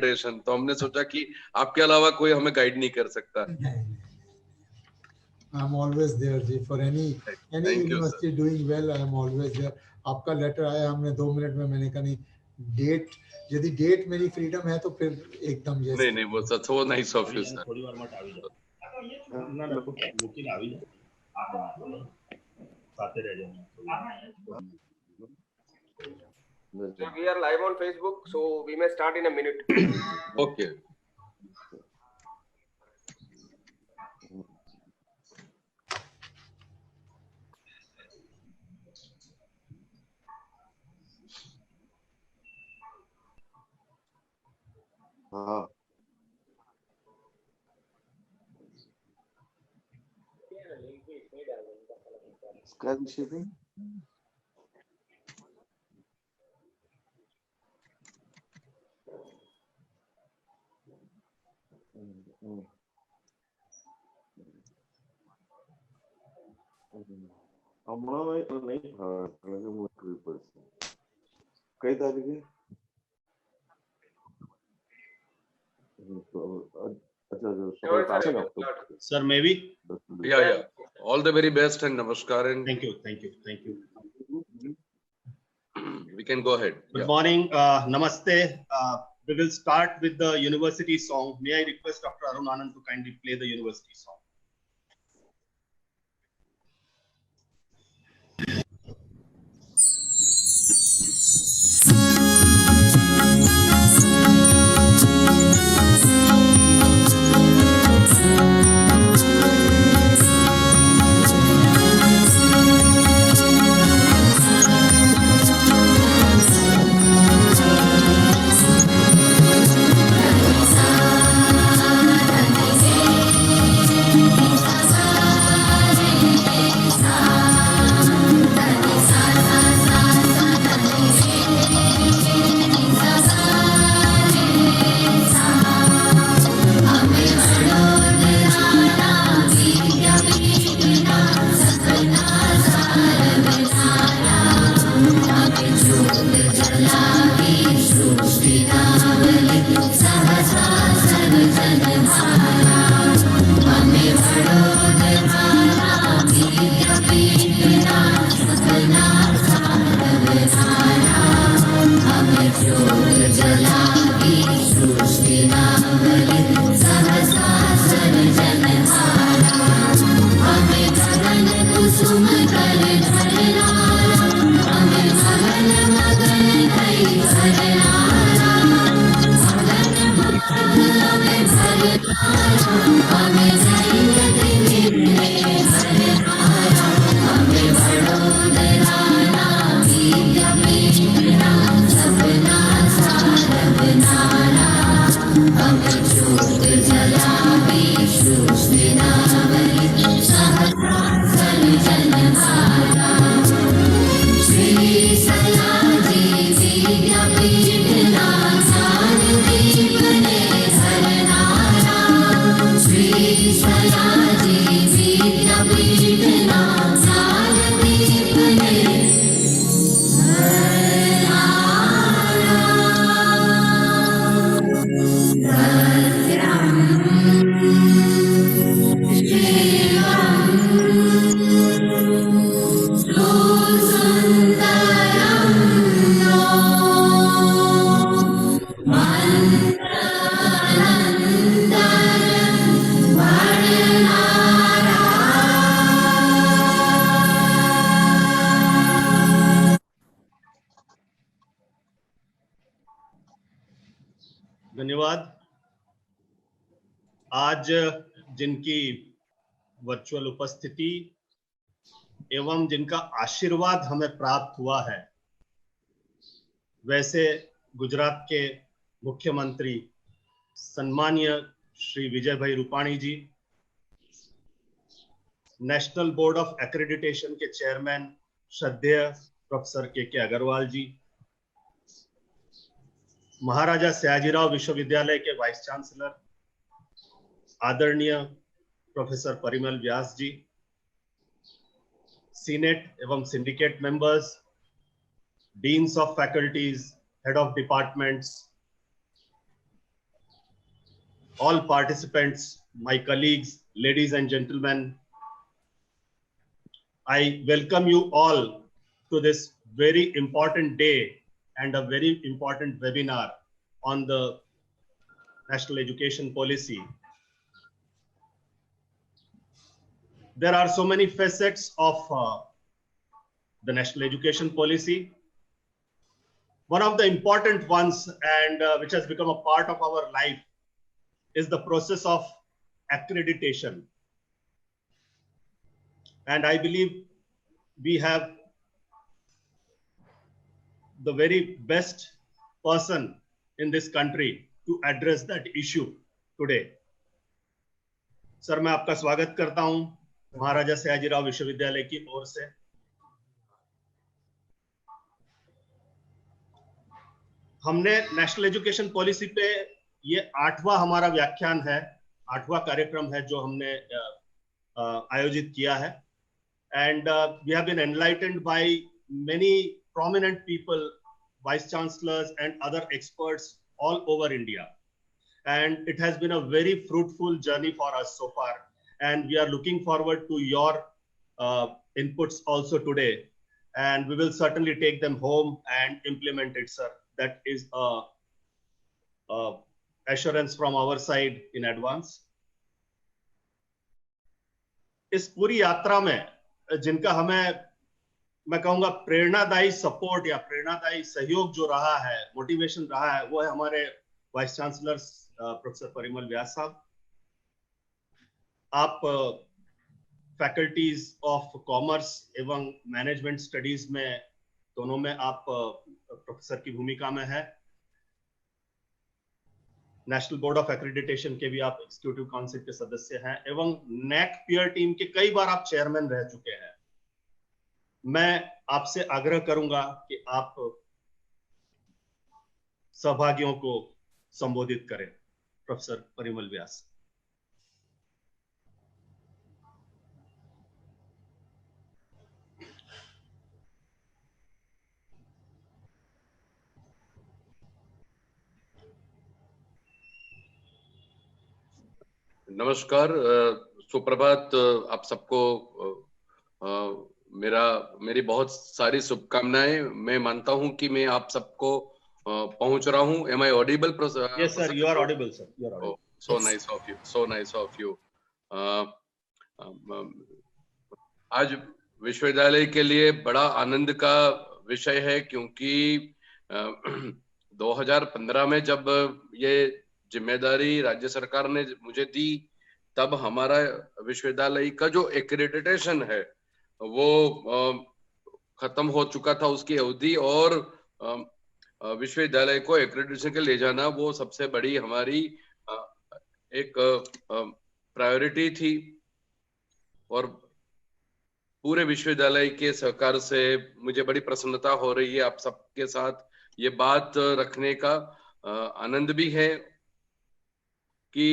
Federation, तो हमने सोचा कि आपके अलावा कोई हमें गाइड नहीं कर सकता। I am always there ji, for any university doing well I am always there. आपका लेटर आया, हमने 2 मिनट में मैंने कहा नहीं, डेट यदि डेट मेरी फ्रीडम है तो फिर एकदम यस। नहीं वो सच, वो नाइस ऑफ यू सर। थोड़ी बार मत आवी जा ना ना बुकिंग आवी जा साथे रह जाओ। So we are live on Facebook, so we may start in a minute. Okay. हाँ Sky shipping. हमारा नहीं था लगे मुझे पर्सन कई तारीख है Sir, maybe. Yeah. All the very best and namaskar and thank you. We can go ahead. Good morning, namaste. We will start with the university song. May I request Dr. Arun Anand to kindly play the university song. धन्यवाद। आज जिनकी virtual उपस्थिति एवं जिनका आशीर्वाद हमें प्राप्त हुआ है, वैसे गुजरात के मुख्यमंत्री सम्मानीय श्री विजय भाई रूपाणी जी, नेशनल बोर्ड ऑफ एक्रेडिटेशन के चेयरमैन श्रद्धेय प्रोफेसर के अग्रवाल जी, महाराजा सयाजीराव विश्वविद्यालय के वाइस चांसलर आदरणीय प्रोफेसर परिमल व्यास जी, सीनेट एवं syndicate members, deans of faculties, head of departments, all participants, my colleagues, ladies and gentlemen, I welcome you all to this very important day and a very important webinar on the National Education Policy. There are so many facets of the National Education Policy. One of the important ones, and which has become a part of our life, is the process of accreditation. And I believe we have the very best person in this country to address that issue today. Sir, मैं आपका स्वागत करता हूं महाराजा सयाजीराव विश्वविद्यालय की ओर से। हमने national education policy पे ये 8वां हमारा व्याख्यान है, 8वां कार्यक्रम है जो हमने आयोजित किया है। And we have been enlightened by many prominent people, vice chancellors and other experts all over India. And it has been a very fruitful journey for us so far. And we are looking forward to your inputs also today. And we will certainly take them home and implement it, sir. That is a assurance from our side in advance. इस पूरी यात्रा में जिनका हमें, मैं कहूंगा, प्रेरणादायी support या प्रेरणादायी सहयोग जो रहा है, मोटिवेशन रहा है, वो है हमारे वाइस चांसलर प्रोफेसर परिमल व्यास साहब। आप फैकल्टीज ऑफ कॉमर्स एवं मैनेजमेंट स्टडीज में, दोनों में आप प्रोफेसर की भूमिका में है। नेशनल बोर्ड ऑफ एक्रेडिटेशन के भी आप एग्जीक्यूटिव काउंसिल के सदस्य हैं एवं नैक पीयर टीम के कई बार आप चेयरमैन रह चुके हैं। मैं आपसे आग्रह करूंगा कि आप सहभागियों को संबोधित करें। प्रोफेसर परिमल व्यास। नमस्कार, सुप्रभात आप सबको। मेरी बहुत सारी शुभकामनाएं। मैं मानता हूं कि मैं आप सबको पहुंच रहा हूं। Am I audible? Yes, sir. You are audible, sir. You are audible. Oh, so nice of you. So nice of you. आज विश्वविद्यालय के लिए बड़ा आनंद का विषय है, क्योंकि 2015 में जब ये जिम्मेदारी राज्य सरकार ने मुझे दी, तब हमारा विश्वविद्यालय का जो एक्रेडिटेशन है वो खत्म हो चुका था, उसकी अवधि, और विश्वविद्यालय को एक्रेडिटेशन के ले जाना वो सबसे बड़ी हमारी एक प्रायोरिटी थी। और पूरे विश्वविद्यालय के सहकार से मुझे बड़ी प्रसन्नता हो रही है। आप सबके साथ ये बात रखने का आनंद भी है कि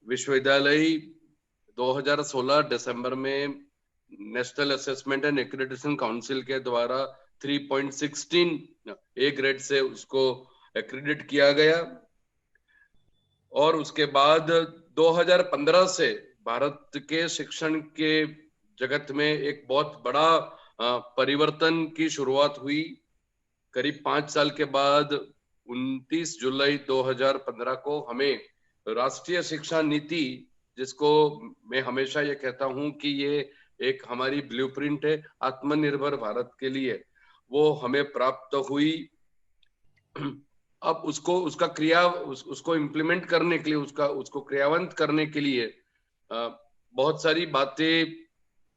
विश्वविद्यालय 2016 दिसंबर में national assessment and accreditation council के द्वारा 3.16 ए ग्रेड से उसको एक्रेडिट किया गया। और उसके बाद 2015 से भारत के शिक्षण के जगत में एक बहुत बड़ा परिवर्तन की शुरुआत हुई। करीब 5 साल के बाद 29 जुलाई 2015 को हमें राष्ट्रीय शिक्षा नीति, जिसको मैं हमेशा ये कहता हूं कि ये एक हमारी ब्लूप्रिंट है आत्मनिर्भर भारत के लिए, वो हमें प्राप्त हुई। अब उसको इम्प्लीमेंट करने के लिए, उसको क्रियान्वित करने के लिए बहुत सारी बातें,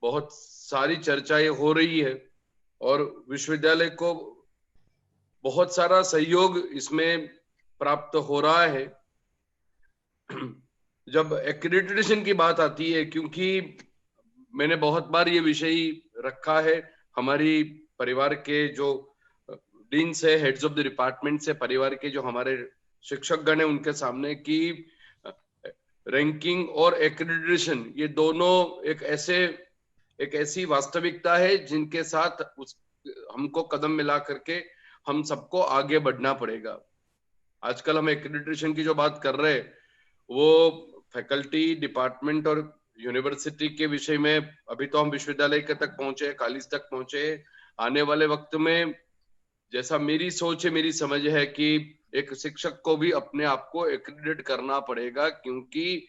बहुत सारी चर्चाएं हो रही है और विश्वविद्यालय को बहुत सारा सहयोग इसमें प्राप्त हो रहा है। जब एक्रेडिटेशन की बात आती है, क्योंकि मैंने बहुत बार ये विषय रखा है हमारी परिवार के जो डीन्स है, हेड्स ऑफ द डिपार्टमेंट से, परिवार के जो हमारे शिक्षकगण है उनके सामने, कि रैंकिंग और एक्रेडिटेशन ये दोनों एक ऐसी वास्तविकता है जिनके साथ हमको कदम मिला करके हम सबको आगे बढ़ना पड़ेगा। आजकल हम एक्रेडिटेशन की जो बात कर रहे हैं वो फैकल्टी, डिपार्टमेंट और यूनिवर्सिटी के विषय में अभी तो हम विश्वविद्यालय के तक पहुंचे, कॉलेज तक पहुंचे। आने वाले वक्त में जैसा मेरी सोच है, मेरी समझ है कि एक शिक्षक को भी अपने आप को एक्रेडिट करना पड़ेगा, क्योंकि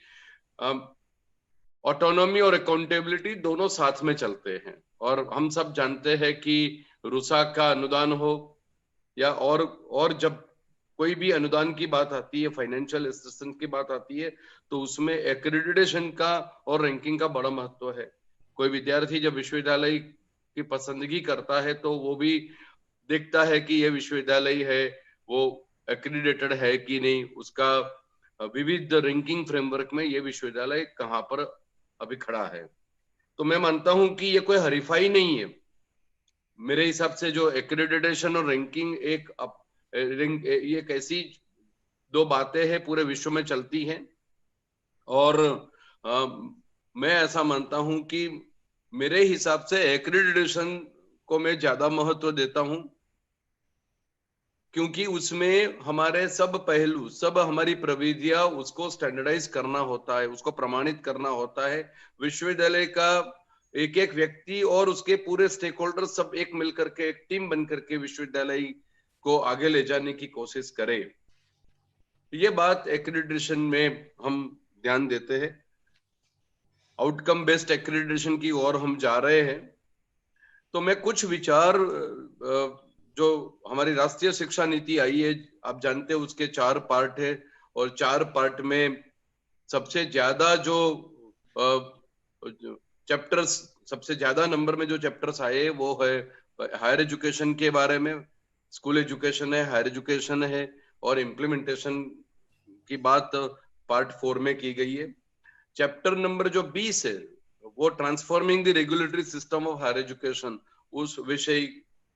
ऑटोनॉमी और अकाउंटेबिलिटी दोनों साथ में चलते हैं। और हम सब जानते हैं कि रूसा का अनुदान हो या और जब कोई भी अनुदान की बात आती है, फाइनेंशियल असिस्टेंस की बात आती है, तो उसमें एक्रेडिटेशन का और रैंकिंग का बड़ा महत्व है। कोई विद्यार्थी जब विश्वविद्यालय की पसंदगी करता है तो वो भी देखता है कि यह विश्वविद्यालय है वो एक्रेडिटेड है कि नहीं, उसका विविध रैंकिंग फ्रेमवर्क में ये विश्वविद्यालय कहाँ पर अभी खड़ा है। तो मैं मानता हूं कि ये कोई हरीफाई नहीं है। मेरे हिसाब से जो एक्रेडिटेशन और रैंकिंग ये एक ऐसी दो बातें हैं पूरे विश्व में चलती हैं, और मैं ऐसा मानता हूं कि मेरे हिसाब से एक्रेडिटेशन को मैं ज्यादा महत्व देता हूं, क्योंकि उसमें हमारे सब पहलू, सब हमारी प्रविधियां, उसको स्टैंडर्डाइज करना होता है, उसको प्रमाणित करना होता है। विश्वविद्यालय का एक एक व्यक्ति और उसके पूरे स्टेक होल्डर सब एक मिलकर के, एक टीम बन करके विश्वविद्यालय को आगे ले जाने की कोशिश करे। ये बात एक्रेडिटेशन में हम ध्यान देते हैं। आउटकम बेस्ड एक्रेडिटेशन की ओर हम जा रहे हैं। तो मैं कुछ विचार, जो हमारी राष्ट्रीय शिक्षा नीति आई है, आप जानते हैं उसके 4 पार्ट है, और 4 पार्ट में सबसे ज्यादा जो चैप्टर्स, सबसे ज्यादा नंबर में जो चैप्टर्स आए वो है हायर एजुकेशन के बारे में। स्कूल एजुकेशन है, हायर एजुकेशन है, और इम्प्लीमेंटेशन की बात पार्ट 4 में की गई है। चैप्टर नंबर जो 20 है वो transforming the regulatory system of higher education, उस विषय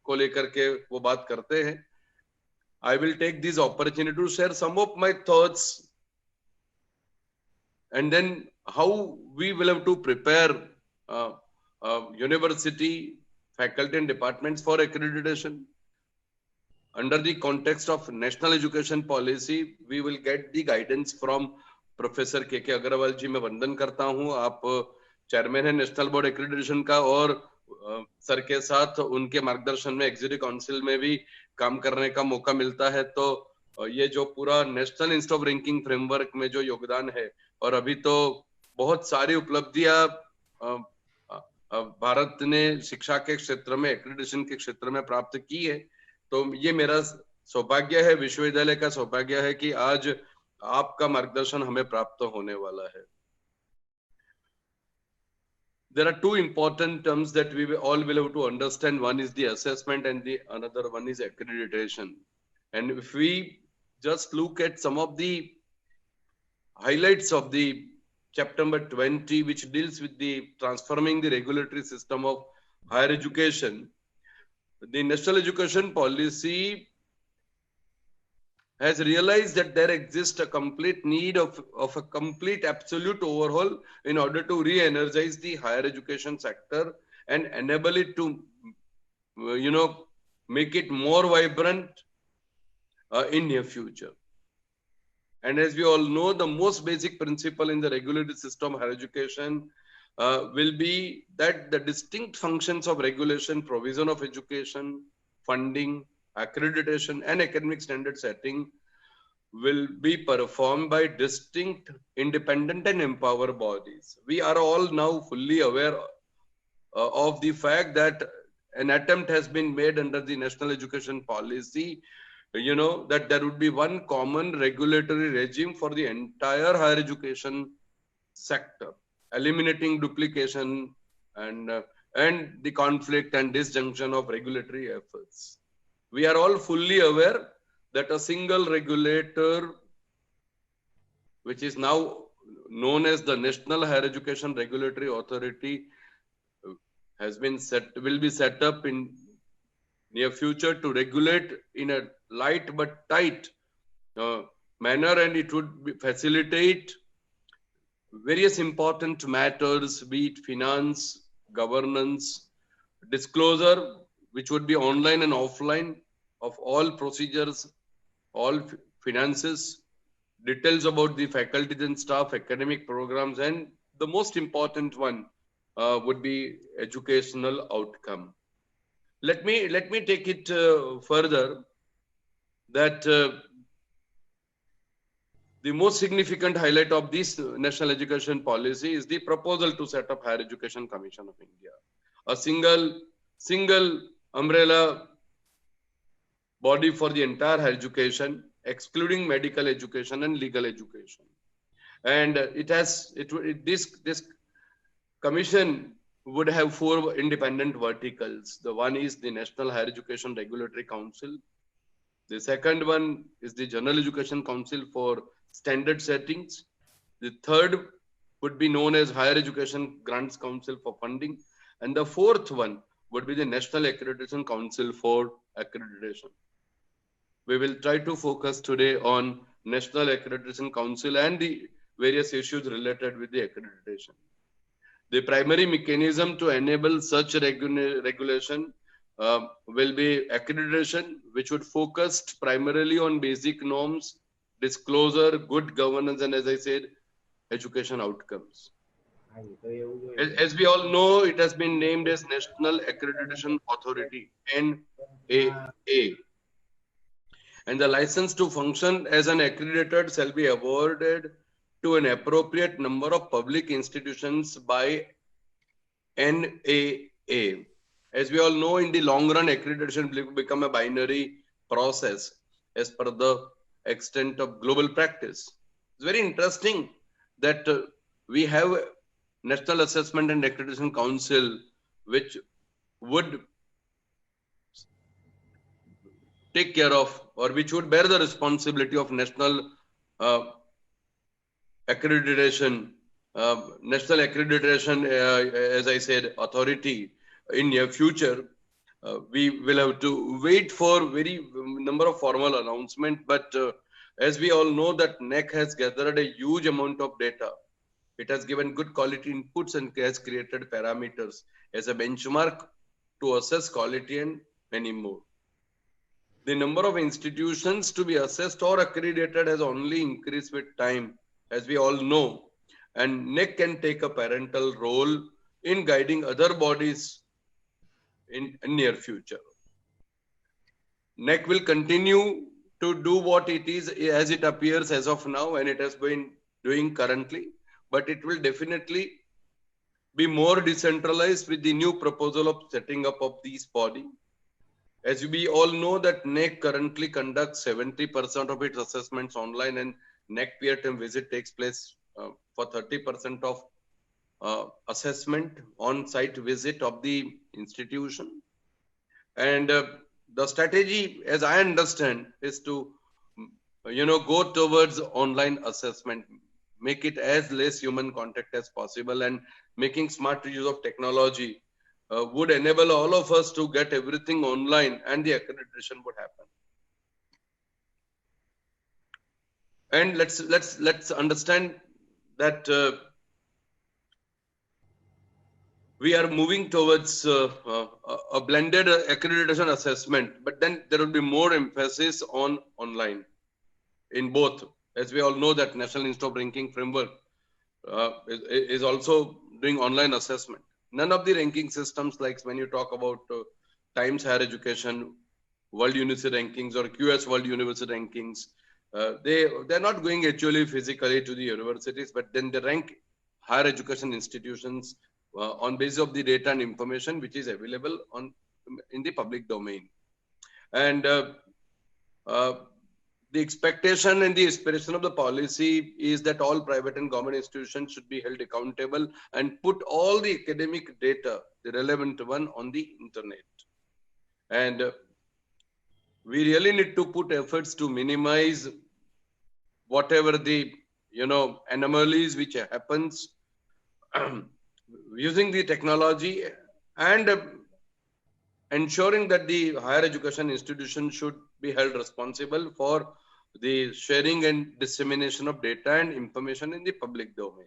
को लेकर के वो बात करते हैं। I will take this opportunity to share some of my thoughts, and then how we will have to prepare university, faculty and departments for accreditation. Under the context of national education policy, we will get the guidance from professor के अग्रवाल जी। मैं वंदन करता हूं, आप chairman है national board accreditation का, और sir के साथ उनके मार्गदर्शन में एग्जीक्यूटिव काउंसिल में भी काम करने का मौका मिलता है। तो ये जो पूरा national institute of ranking framework में जो योगदान है, और अभी तो बहुत सारी उपलब्धियां भारत ने शिक्षा के क्षेत्र में, एक्रेडिटेशन के क्षेत्र में प्राप्त की है। तो ये मेरा सौभाग्य है, विश्वविद्यालय का सौभाग्य है कि आज आपका मार्गदर्शन हमें प्राप्त होने वाला है। There are 2 important terms that we all will have to understand. One is the assessment and the another one is accreditation. And if we just look at some of the highlights of the chapter number 20, which deals with the transforming the regulatory system of higher education, the national education policy has realized that there exists a complete need of a complete absolute overhaul in order to re-energize the higher education sector and enable it to, make it more vibrant in near future. And as we all know, the most basic principle in the regulatory system of higher education will be that the distinct functions of regulation, provision of education, funding, accreditation and academic standard setting will be performed by distinct, independent and empowered bodies. We are all now fully aware of the fact that an attempt has been made under the national education policy, that there would be one common regulatory regime for the entire higher education sector, eliminating duplication and the conflict and disjunction of regulatory efforts. We are all fully aware that a single regulator, which is now known as the National Higher Education Regulatory Authority, will be set up in near future to regulate in a light but tight manner, and it would facilitate various important matters, be it finance, governance, disclosure, which would be online and offline, of all procedures, all finances, details about the faculties and staff, academic programs, and the most important one would be educational outcome. Let me take it further, that the most significant highlight of this national education policy is the proposal to set up Higher Education Commission of India, a single umbrella body for the entire higher education, excluding medical education and legal education. And this commission would have 4 independent verticals. The one is the National Higher Education Regulatory Council. The second one is the General Education Council for standard settings. The third would be known as Higher Education Grants Council for funding. And the fourth one would be the National Accreditation Council for accreditation. We will try to focus today on National Accreditation Council and the various issues related with the accreditation. The primary mechanism to enable such regulation will be accreditation, which would focus primarily on basic norms, disclosure, good governance, and as I said, education outcomes. As we all know, it has been named as National Accreditation Authority, NAA. And the license to function as an accreditor shall be awarded to an appropriate number of public institutions by NAA. As we all know, in the long run, accreditation will become a binary process as per the extent of global practice. It's very interesting that we have National Assessment and Accreditation Council, which would take care of, or which would bear the responsibility of national accreditation, as I said, authority in near future. We will have to wait for very number of formal announcement, but as we all know that NAC has gathered a huge amount of data. It has given good quality inputs and has created parameters as a benchmark to assess quality and many more. The number of institutions to be assessed or accredited has only increased with time, as we all know, and NAC can take a parental role in guiding other bodies in near future. NAC will continue to do what it is as it appears as of now, and it has been doing currently, but it will definitely be more decentralized with the new proposal of setting up of this body. As we all know that NAC currently conducts 70% of its assessments online, and NAC peer-to-peer visit takes place for 30% of assessment on-site visit of the institution. And the strategy, as I understand, is to go towards online assessment, make it as less human contact as possible, and making smart use of technology would enable all of us to get everything online, and the accreditation would happen. And let's understand that we are moving towards a blended accreditation assessment, but then there will be more emphasis on online in both. As we all know that National Institute of Ranking Framework is also doing online assessment. None of the ranking systems, like when you talk about Times Higher Education, World University Rankings, or QS World University Rankings, they're not going actually physically to the universities, but then they rank higher education institutions on basis of the data and information which is available in the public domain. And the expectation and the aspiration of the policy is that all private and government institutions should be held accountable and put all the academic data, the relevant one, on the internet. And we really need to put efforts to minimize whatever the anomalies which happens using the technology, and ensuring that the higher education institution should be held responsible for the sharing and dissemination of data and information in the public domain.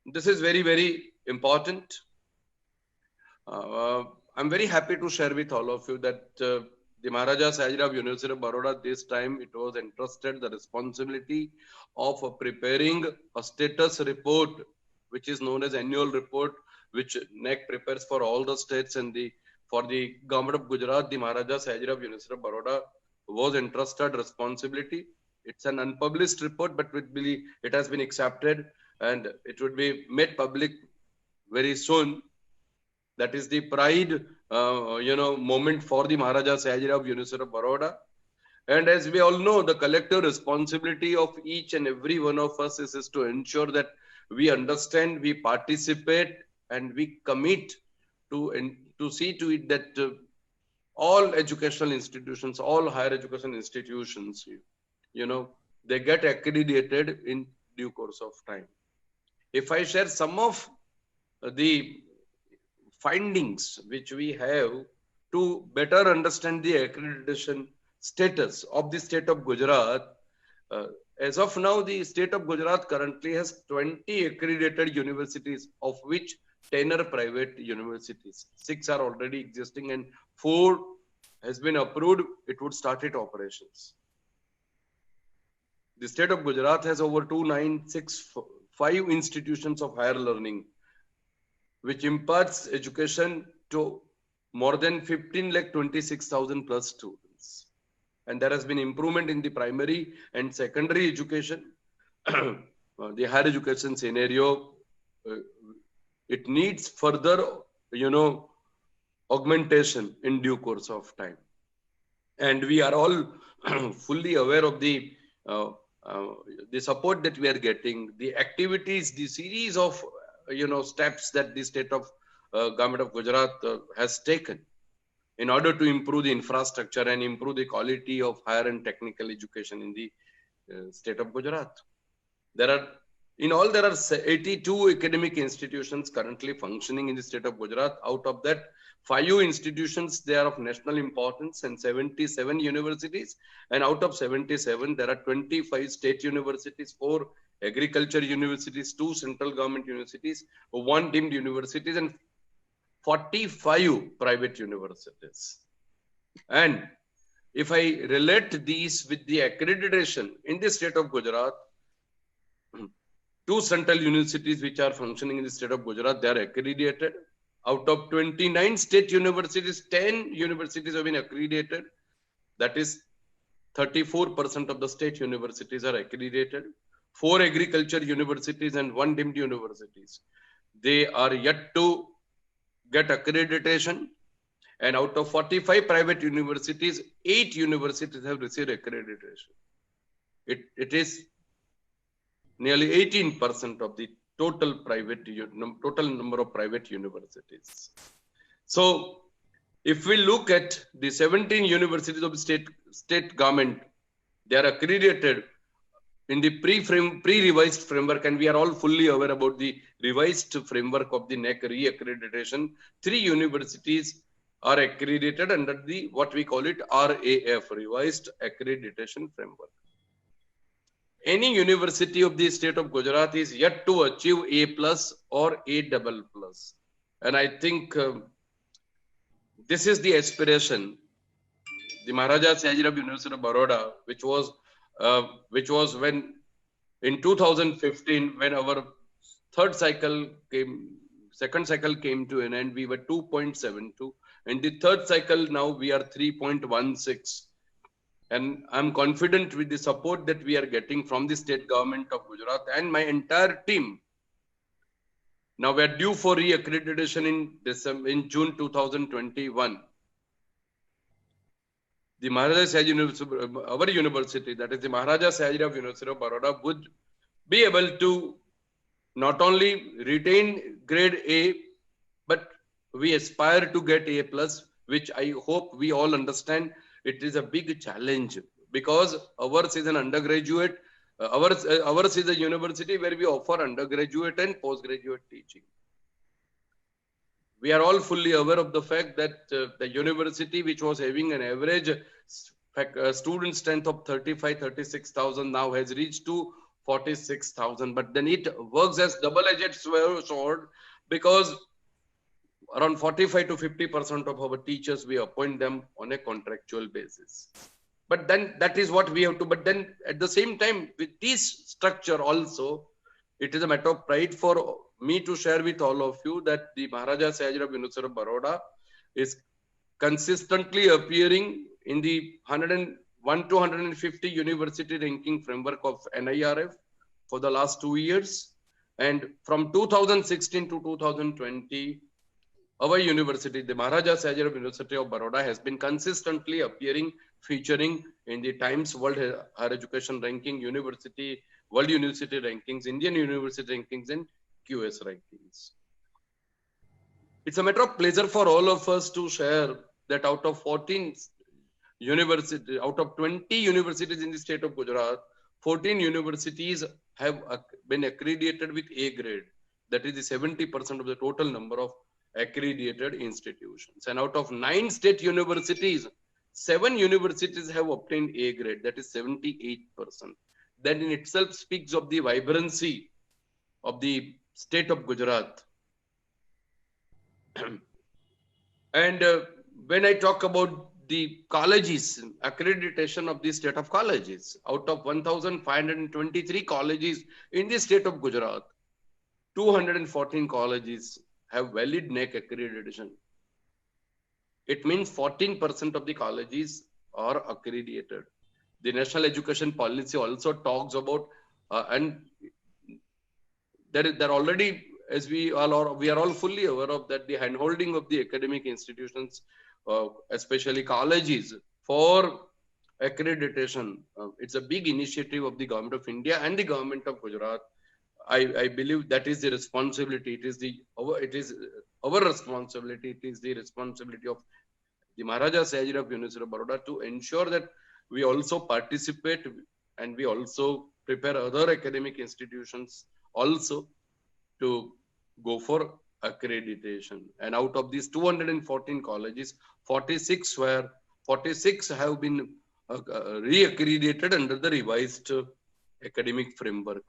This is very, very important. I'm very happy to share with all of you that the Maharaja Sayajirao University of Baroda, this time it was entrusted the responsibility of preparing a status report, which is known as annual report, which NEC prepares for all the states, and for the government of Gujarat, the Maharaja Sayajirao University of Baroda was entrusted responsibility. It's an unpublished report, but it has been accepted and it would be made public very soon. That is the pride, moment for the Maharaja Sayajirao University of Baroda. And as we all know, the collective responsibility of each and every one of us is to ensure that we understand, we participate, and we commit to see to it that all educational institutions, all higher education institutions, they get accredited in due course of time. If I share some of the findings which we have to better understand the accreditation status of the state of Gujarat, as of now, the state of Gujarat currently has 20 accredited universities, of which 10 are private universities. 6 are already existing and 4 has been approved. It would start its operations. The state of Gujarat has over 2965 institutions of higher learning, which imparts education to more than 15,26,000 plus students. And there has been improvement in the primary and secondary education. The higher education scenario, it needs further, augmentation in due course of time. And we are all fully aware of the support that we are getting, the activities, the series of steps that the state of government of Gujarat has taken in order to improve the infrastructure and improve the quality of higher and technical education in the state of Gujarat. There are 82 academic institutions currently functioning in the state of Gujarat. Out of that, 5 institutions, they are of national importance, and 77 universities. And out of 77, there are 25 state universities, 4 agriculture universities, 2 central government universities, 1 deemed universities, and 45 private universities. And if I relate these with the accreditation in the state of Gujarat, 2 central universities which are functioning in the state of Gujarat, they are accredited. Out of 29 state universities, 10 universities have been accredited. That is 34% of the state universities are accredited. 4 agriculture universities and 1 deemed universities, they are yet to get accreditation. And out of 45 private universities, 8 universities have received accreditation. It is nearly 18% of the total number of private universities. So if we look at the 17 universities of the state government, they are accredited in the pre-revised framework, and we are all fully aware about the revised framework of the NEC re-accreditation. 3 universities are accredited under the what we call it RAF, Revised Accreditation Framework. Any university of the state of Gujarat is yet to achieve A+ or A++. And I think this is the aspiration. The Maharaja Sayajirao University of Baroda, which was when in 2015, when our second cycle came to an end, we were 2.72. In the third cycle, now we are 3.16. And I'm confident with the support that we are getting from the state government of Gujarat and my entire team. Now we are due for re-accreditation in June 2021. The Maharaja Sayajirao, our university, that is the Maharaja Sayajirao University of Baroda, would be able to not only retain grade A, but we aspire to get A+, which I hope we all understand. It is a big challenge because ours is an undergraduate, ours is a university where we offer undergraduate and postgraduate teaching. We are all fully aware of the fact that the university, which was having an average student strength of 36,000 now has reached to 46,000. But then it works as double-edged sword because around 45 to 50% of our teachers, we appoint them on a contractual basis. But then that is what we have to, but then at the same time, with this structure also, it is a matter of pride for me to share with all of you that the Maharaja Sayajirao University of Baroda is consistently appearing in the 101 to 150 university ranking framework of NIRF for the last 2 years. And from 2016 to 2020, our university, the Maharaja Sayajirao University of Baroda, has been consistently appearing, featuring in the Times World Higher Education Ranking, University, World University Rankings, Indian University Rankings, and QS Rankings. It's a matter of pleasure for all of us to share that out of 14 universities, out of 20 universities in the state of Gujarat, 14 universities have been accredited with A grade. That is the 70% of the total number of accredited institutions. And out of 9 state universities, 7 universities have obtained A grade. That is 78%. That in itself speaks of the vibrancy of the state of Gujarat. And when I talk about the colleges, accreditation of the state of colleges, out of 1,523 colleges in the state of Gujarat, 214 colleges have valid NAAC accreditation. It means 14% of the colleges are accredited. The National Education Policy also talks about, and there already, as we are all fully aware of that, the handholding of the academic institutions, especially colleges, for accreditation. It's a big initiative of the Government of India and the Government of Gujarat. I believe that is the responsibility. It is our responsibility. It is the responsibility of the Maharaja Sayajirao University of Baroda to ensure that we also participate and we also prepare other academic institutions also to go for accreditation. And out of these 214 colleges, 46 have been re-accredited under the revised academic framework.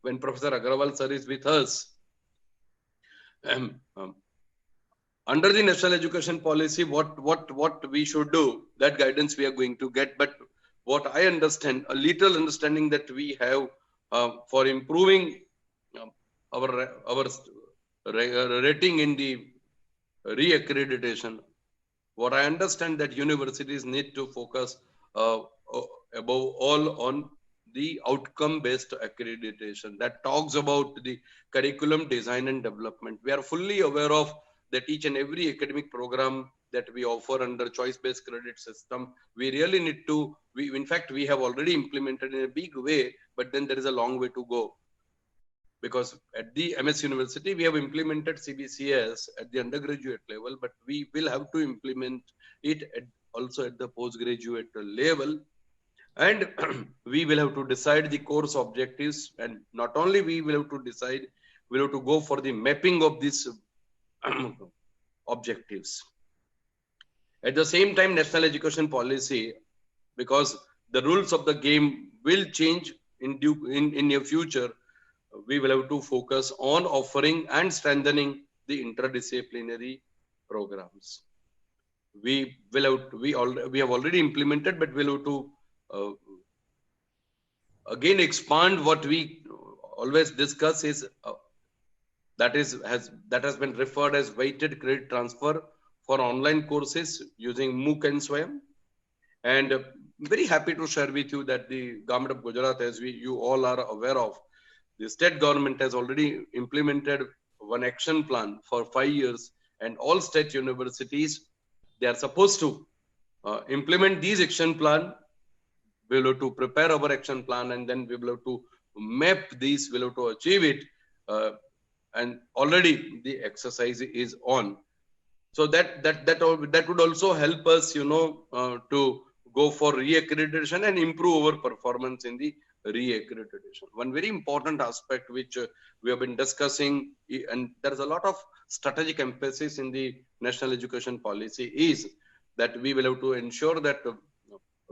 When Professor Agrawal sir is with us, under the National Education Policy, what we should do, that guidance we are going to get. But what I understand, a little understanding that we have for improving our rating in the re-accreditation, what I understand that universities need to focus above all on the outcome-based accreditation that talks about the curriculum design and development. We are fully aware of that each and every academic program that we offer under choice-based credit system, we really need to, in fact, we have already implemented in a big way, but then there is a long way to go. Because at the MS University, we have implemented CBCS at the undergraduate level, but we will have to implement it also at the postgraduate level. And we will have to decide the course objectives. And not only we will have to decide, we will have to go for the mapping of these objectives. At the same time, National Education Policy, because the rules of the game will change in near future, we will have to focus on offering and strengthening the interdisciplinary programs. We have already implemented, but we'll have to again expand what we always discuss is that has been referred as weighted credit transfer for online courses using MOOC and SWAYAM. And very happy to share with you that the Government of Gujarat, as you all are aware of, the state government has already implemented one action plan for 5 years, and all state universities, they are supposed to implement these action plan. We will have to prepare our action plan, and then we will have to map these, we will have to achieve it. And already the exercise is on. So that would also help us, to go for re-accreditation and improve our performance in the re-accreditation. One very important aspect which we have been discussing, and there is a lot of strategic emphasis in the National Education Policy, is that we will have to ensure that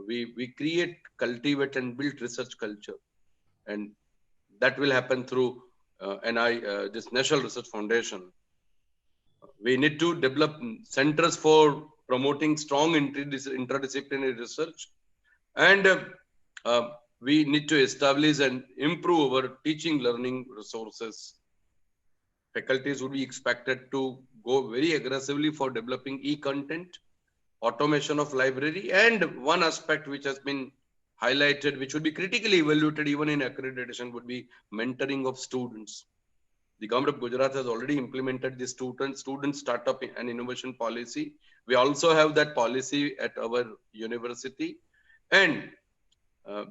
we create, cultivate and build research culture. And that will happen through this National Research Foundation. We need to develop centers for promoting strong interdisciplinary research, and we need to establish and improve our teaching learning resources. Faculties would be expected to go very aggressively for developing e-content, automation of library, and one aspect which has been highlighted, which would be critically evaluated even in accreditation, would be mentoring of students. The government of Gujarat has already implemented the student startup and innovation policy. We also have that policy at our university, and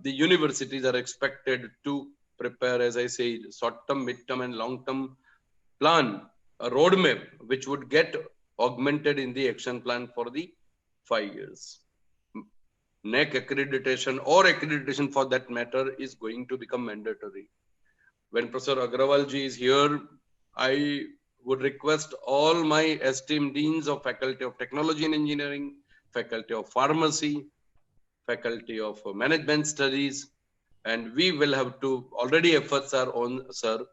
the universities are expected to prepare, as I say, short-term, mid-term, and long-term plan, a roadmap which would get augmented in the action plan for the 5 years. NAAC accreditation, or accreditation for that matter, is going to become mandatory. When Professor Agrawal ji is here, I would request all my esteemed deans of Faculty of Technology and Engineering, Faculty of Pharmacy, Faculty of Management Studies, and we will have to, already efforts are on, sir.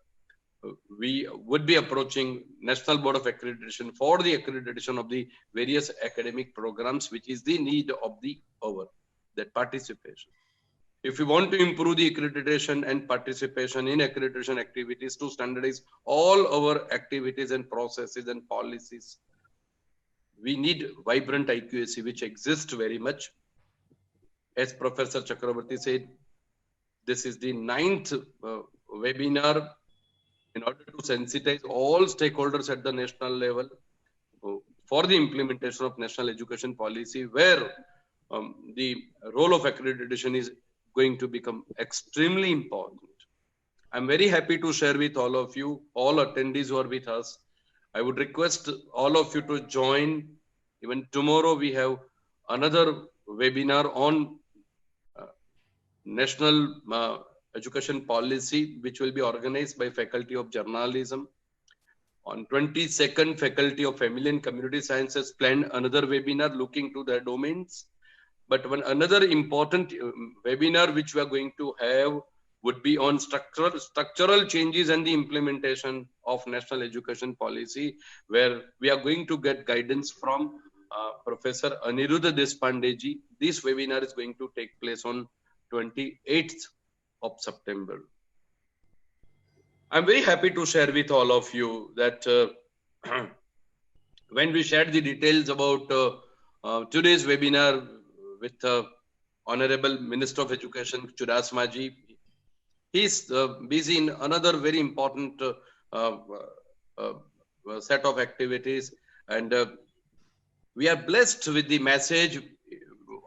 We would be approaching National Board of Accreditation for the accreditation of the various academic programs, which is the need of the hour, that participation. If we want to improve the accreditation and participation in accreditation activities to standardize all our activities and processes and policies, we need vibrant IQAC, which exists very much. As Professor Chakrabarti said, this is the 9th webinar in order to sensitize all stakeholders at the national level for the implementation of national education policy, where the role of accreditation is going to become extremely important. I'm very happy to share with all of you, all attendees who are with us. I would request all of you to join. Even tomorrow we have another webinar on national education policy, which will be organized by Faculty of Journalism. On 22nd, Faculty of Family and Community Sciences planned another webinar looking to their domains. But another important webinar which we are going to have would be on structural changes and the implementation of national education policy, where we are going to get guidance from Professor Aniruddha Deshpande ji. This webinar is going to take place on 28th of September. I'm very happy to share with all of you that when we shared the details about today's webinar with Honorable Minister of Education, Chudasama ji, he's busy in another very important set of activities, and we are blessed with the message.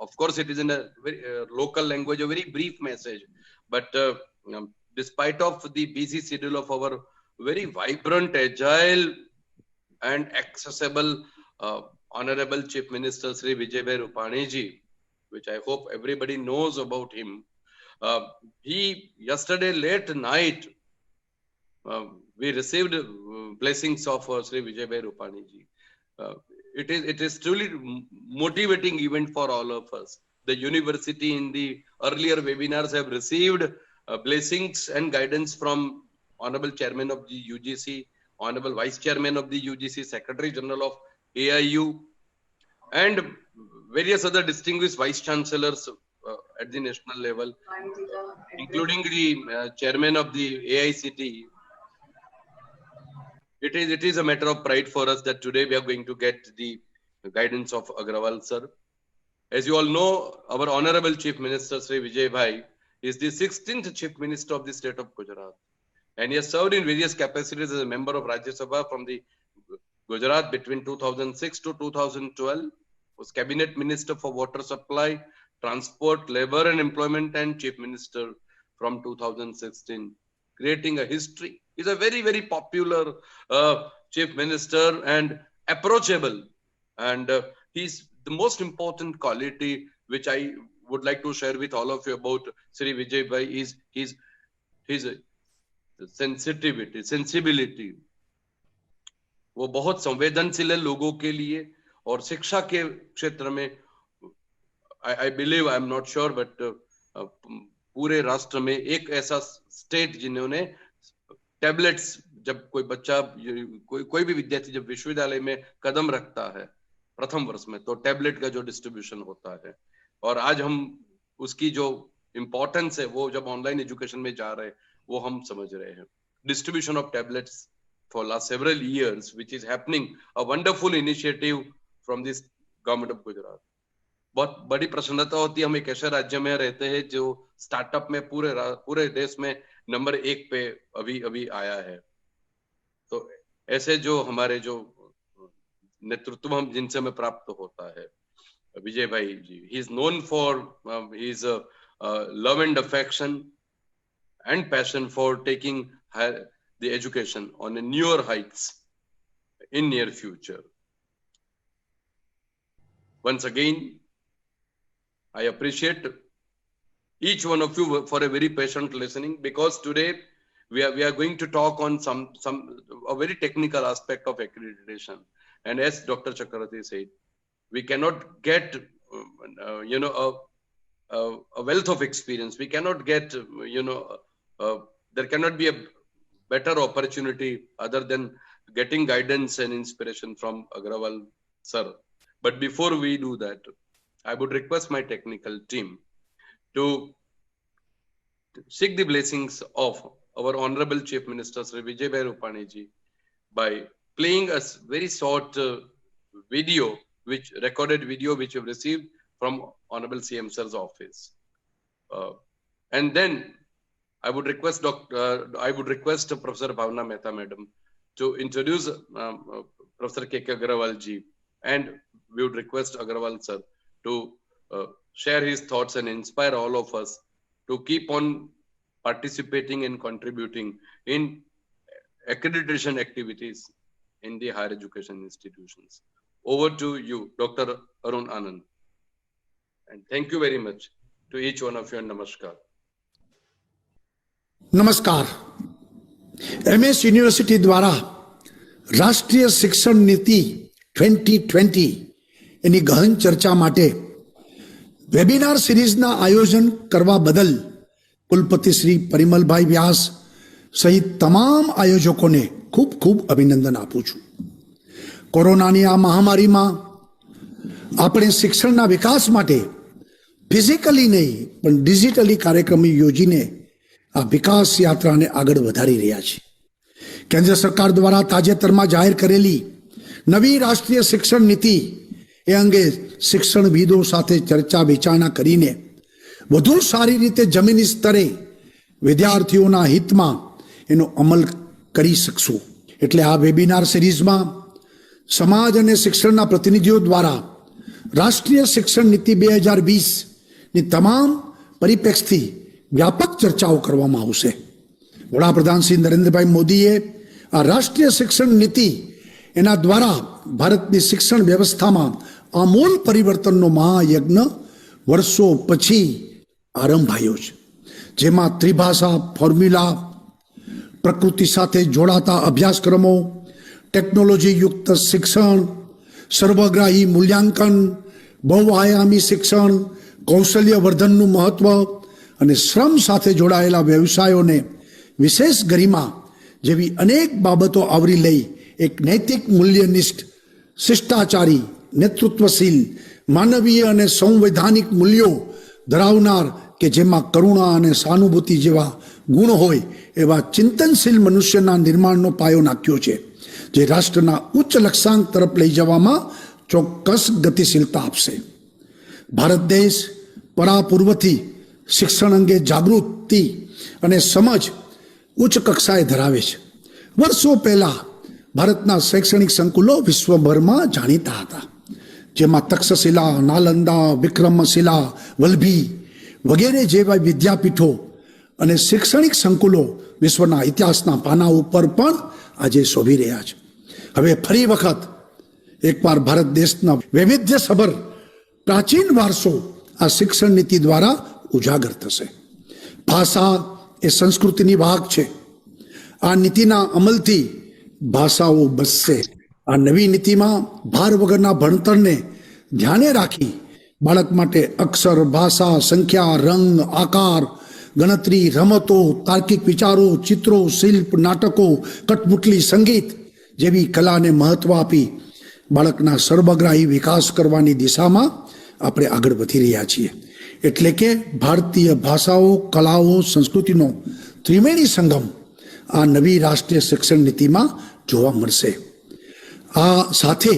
Of course, it is in a very local language, a very brief message, but despite of the busy schedule of our very vibrant, agile and accessible Honorable Chief Minister Sri Vijay Rupani ji, which I hope everybody knows about him. He, yesterday late night, we received blessings of Sri Vijay Rupani ji. It is truly motivating event for all of us. The university in the earlier webinars have received blessings and guidance from Honorable Chairman of the UGC, Honorable Vice Chairman of the UGC, Secretary General of AIU, and various other distinguished Vice Chancellors at the national level, including the Chairman of the AICTE. It is a matter of pride for us that today we are going to get the guidance of Agrawal sir. As you all know, our Honorable Chief Minister Sri Vijay Bhai is the 16th Chief Minister of the state of Gujarat, and he has served in various capacities as a member of Rajya Sabha from the Gujarat between 2006 to 2012, was Cabinet Minister for Water Supply, Transport, Labour and Employment, and Chief Minister from 2016, creating a history. He's a very, very popular Chief Minister and approachable, and he's the most important quality which I would like to share with all of you about Sri Vijay Bhai is his sensibility. वो बहुत संवेदनशील है लोगों के लिए, और शिक्षा के क्षेत्र में I believe, I'm not sure, but पूरे राष्ट्र में एक ऐसा स्टेट जिन्होंने टैबलेट्स जब कोई बच्चा कोई भी विद्यार्थी जब विश्वविद्यालय में कदम रखता है प्रथम वर्ष में, तो टैबलेट का जो डिस्ट्रीब्यूशन होता है, और आज हम उसकी जो इम्पोर्टेंस है वो जब ऑनलाइन एजुकेशन में जा रहे हैं वो हम समझ रहे हैं. Distribution of tablets for last several years, which is happening, a wonderful initiative from this government of Gujarat. बहुत बड़ी प्रसन्नता होती है, हम एक ऐसे राज्य में रहते हैं जो स्टार्टअप में पूरे देश में नंबर 1 पे अभी आया है. तो ऐसे जो हमारे जो नेतृत्व हम जिनसे हमें प्राप्त होता है, विजय भाई जी, he is known for his love and affection and passion for taking the education on a newer heights in near future. Once again, I appreciate each one of you for a very patient listening, because today we are going to talk on a very technical aspect of accreditation. And as Dr. Chakravarti said, we cannot get a wealth of experience. We cannot get there cannot be a better opportunity other than getting guidance and inspiration from Agrawal sir. But before we do that, I would request my technical team to seek the blessings of our Honorable Chief Minister Sri Vijay Bhai Rupani ji by playing a very short recorded video which we received from Honorable CM sir's office. And then I would request Professor Bhavna Mehta Madam to introduce Professor K.K. Agrawal ji, and we would request Agrawal sir to share his thoughts and inspire all of us to keep on participating and contributing in accreditation activities in the higher education institutions. Over to you, Dr. Arun Anand. And thank you very much to each one of you, and namaskar. નમસ્કાર. MS university દ્વારા રાષ્ટ્રીય શિક્ષણ નીતિ 2020 એની ગહન ચર્ચા માટે webinar સિરીઝના આયોજન કરવા બદલ કુલપતિ શ્રી પરિમલભાઈ વ્યાસ સહિત તમામ આયોજકોને ખૂબ ખૂબ અભિનંદન આપું છું. કોરોનાની આ મહામારીમાં આપણે શિક્ષણના વિકાસ માટે ફિઝિકલી નહીં પણ ડિજિટલી કાર્યક્રમ યોજીને આ વિકાસ યાત્રાને આગળ વધારી રહ્યા છે. કેન્દ્ર સરકાર દ્વારા તાજેતરમાં જાહેર કરેલી નવી રાષ્ટ્રીય શિક્ષણ નીતિ એ અંગે શિક્ષણવિદો સાથે ચર્ચા વિચારણા કરીને વધુ સારી રીતે જમીની સ્તરે વિદ્યાર્થીઓના હિતમાં એનો અમલ કરી શકશું. એટલે આ વેબિનાર સિરીઝમાં સમાજ અને શિક્ષણના પ્રતિનિધિઓ દ્વારા રાષ્ટ્રીય શિક્ષણ નીતિ 2020ની તમામ પરિપ્રેક્ષથી વ્યાપક ચર્ચાઓ કરવામાં આવશે. વડાપ્રધાન શ્રી નરેન્દ્રભાઈ મોદીએ આ રાષ્ટ્રીય શિક્ષણ નીતિ એના દ્વારા ભારતની શિક્ષણ વ્યવસ્થામાં આમૂલ પરિવર્તનનો મહાયજ્ઞ વર્ષો પછી આરંભાયો છે, જેમાં ત્રિભાષા ફોર્મ્યુલા, પ્રકૃતિ સાથે જોડાતા અભ્યાસક્રમો, ટેકનોલોજી યુક્ત શિક્ષણ, સર્વગ્રાહી મૂલ્યાંકન, બહુઆયામી શિક્ષણ, કૌશલ્ય વર્ધનનું મહત્વ અને શ્રમ સાથે જોડાયેલા વ્યવસાયોને વિશેષ ગરિમા જેવી અનેક બાબતો આવરી લઈ એક નૈતિક મૂલ્યનિષ્ઠ, શિષ્ટાચારી, નેતૃત્વશીલ, માનવીય અને સંવૈધાનિક મૂલ્યો ધરાવનાર કે જેમાં કરુણા અને સહાનુભૂતિ જેવા ગુણ હોય એવા ચિંતનશીલ મનુષ્યના નિર્માણનો પાયો નાખ્યો છે, જે રાષ્ટ્રના ઉચ્ચ લક્ષ્યાંક તરફ લઈ જવામાં ચોક્કસ ગતિશીલતા આપશે. ભારત દેશ પરાપૂર્વથી શિક્ષણ અંગે જાગૃતિ અને સમજ ઉચ્ચ કક્ષાએ ધરાવે છે. વર્ષો પહેલા ભારતના શૈક્ષણિક સંકુલો વિશ્વભરમાં જાણીતા હતા, જેમાં તક્ષશિલા, નાલંદા, વિક્રમશિલા, વલ્લભી વગેરે જેવા વિદ્યાપીઠો અને શૈક્ષણિક સંકુલો વિશ્વના ઇતિહાસના પાના ઉપર પણ આજે શોભી રહ્યા છે. હવે ફરી વખત એકવાર ભારત દેશના વૈવિધ્યસભર પ્રાચીન વારસો આ શિક્ષણ નીતિ દ્વારા ઉજાગર થશે. ભાષા એ સંસ્કૃતિની વાહક છે. આ નીતિના અમલથી ભાષાઓ બચશે. આ નવી નીતિમાં ભાર વગરના ભણતરને ધ્યાને રાખી બાળક માટે અક્ષર, ભાષા, સંખ્યા, રંગ, આકાર, ગણતરી, રમતો, તાર્કિક વિચારો, ચિત્રો, શિલ્પ, નાટકો, કઠપુતલી, સંગીત જેવી કલાને મહત્વ આપી બાળકના સર્વગ્રાહી વિકાસ કરવાની દિશામાં આપણે આગળ વધી રહ્યા છીએ. એટલે કે ભારતીય ભાષાઓ, કલાઓ, સંસ્કૃતિનો ત્રિવેણી સંગમ આ નવી રાષ્ટ્રીય શિક્ષણ નીતિમાં જોવા મળશે. આ સાથે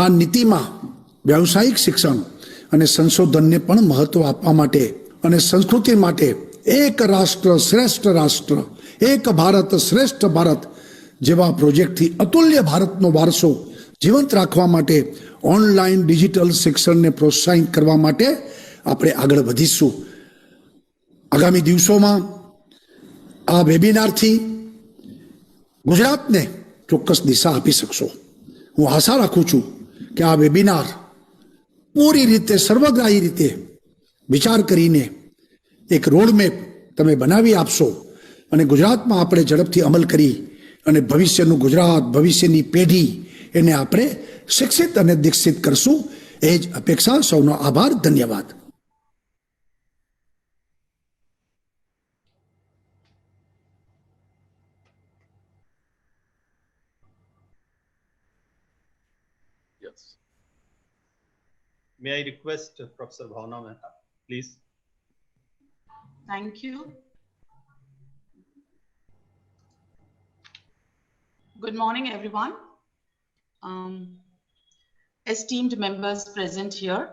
આ નીતિમાં વ્યાવસાયિક શિક્ષણ અને સંશોધનને પણ મહત્વ આપવા માટે અને સંસ્કૃતિ માટે એક રાષ્ટ્ર શ્રેષ્ઠ રાષ્ટ્ર, એક ભારત શ્રેષ્ઠ ભારત જેવા પ્રોજેક્ટથી અતુલ્ય ભારતનો વારસો જીવંત રાખવા માટે ઓનલાઈન ડિજિટલ શિક્ષણને પ્રોત્સાહિત કરવા માટે આપણે આગળ વધીશું. આગામી દિવસોમાં આ વેબિનારથી ગુજરાતને ચોક્કસ દિશા આપી શકશો. હું આશા રાખું છું કે આ વેબિનાર પૂરી રીતે સર્વગ્રાહી રીતે વિચાર કરીને એક રોડમેપ તમે બનાવી આપશો અને ગુજરાતમાં આપણે ઝડપથી અમલ કરી અને ભવિષ્યનું ગુજરાત, ભવિષ્યની પેઢી એને આપણે શિક્ષિત અને દીક્ષિત કરશું. એ જ અપેક્ષા. સૌનો આભાર. ધન્યવાદ. Yes. May I request Professor Bhavna Mehta, please? Thank you. Good morning, everyone. Esteemed members present here,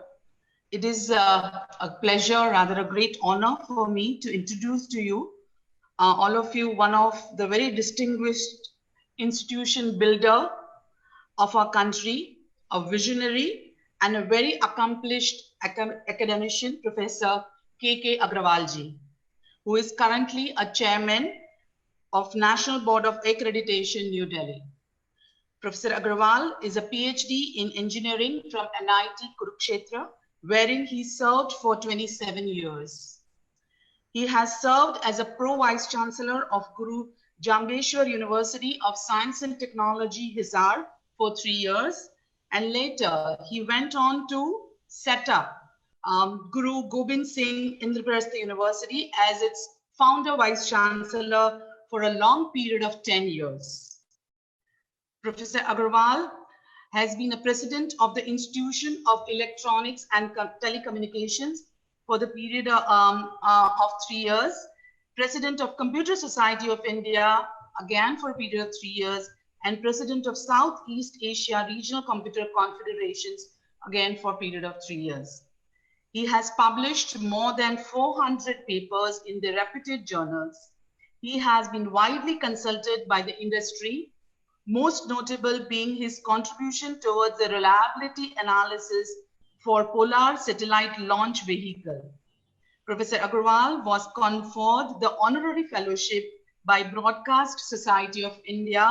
it is a pleasure, rather a great honor for me to introduce to you, all of you, one of the very distinguished institution builder of our country, a visionary and a very accomplished academician, Professor K.K. Agrawal ji, who is currently a chairman of National Board of Accreditation, New Delhi. Professor Agrawal is a PhD in engineering from NIT Kurukshetra, wherein he served for 27 years. He has served as a pro-vice chancellor of Guru Jambheshwar University of Science and Technology, Hisar, for 3 years. And later he went on to set up Guru Gobind Singh Indraprastha University as its founder vice chancellor for a long period of 10 years. Professor Agrawal has been a president of the Institution of Electronics and Telecommunications for the period of 3 years, president of Computer Society of India, again for a period of 3 years, and president of Southeast Asia Regional Computer Confederations, again for a period of 3 years. He has published more than 400 papers in the reputed journals. He has been widely consulted by the industry, most notable being his contribution towards the reliability analysis for Polar Satellite Launch Vehicle. Professor Agrawal was conferred the honorary fellowship by Broadcast Society of India.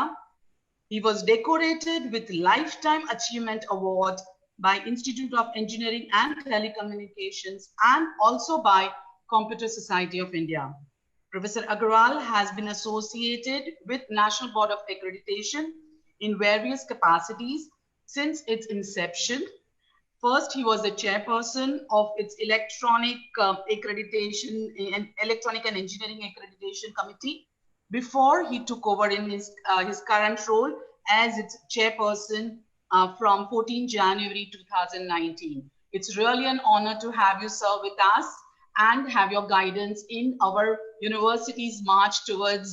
He was decorated with Lifetime Achievement Award by Institute of Engineering and Telecommunications and also by Computer Society of India. Professor Agrawal has been associated with National Board of Accreditation in various capacities since its inception. First, he was the chairperson of its Electronic and Engineering Accreditation Committee before he took over in his current role as its chairperson from 14 January 2019. It's really an honor to have you serve with us and have your guidance in our university's march towards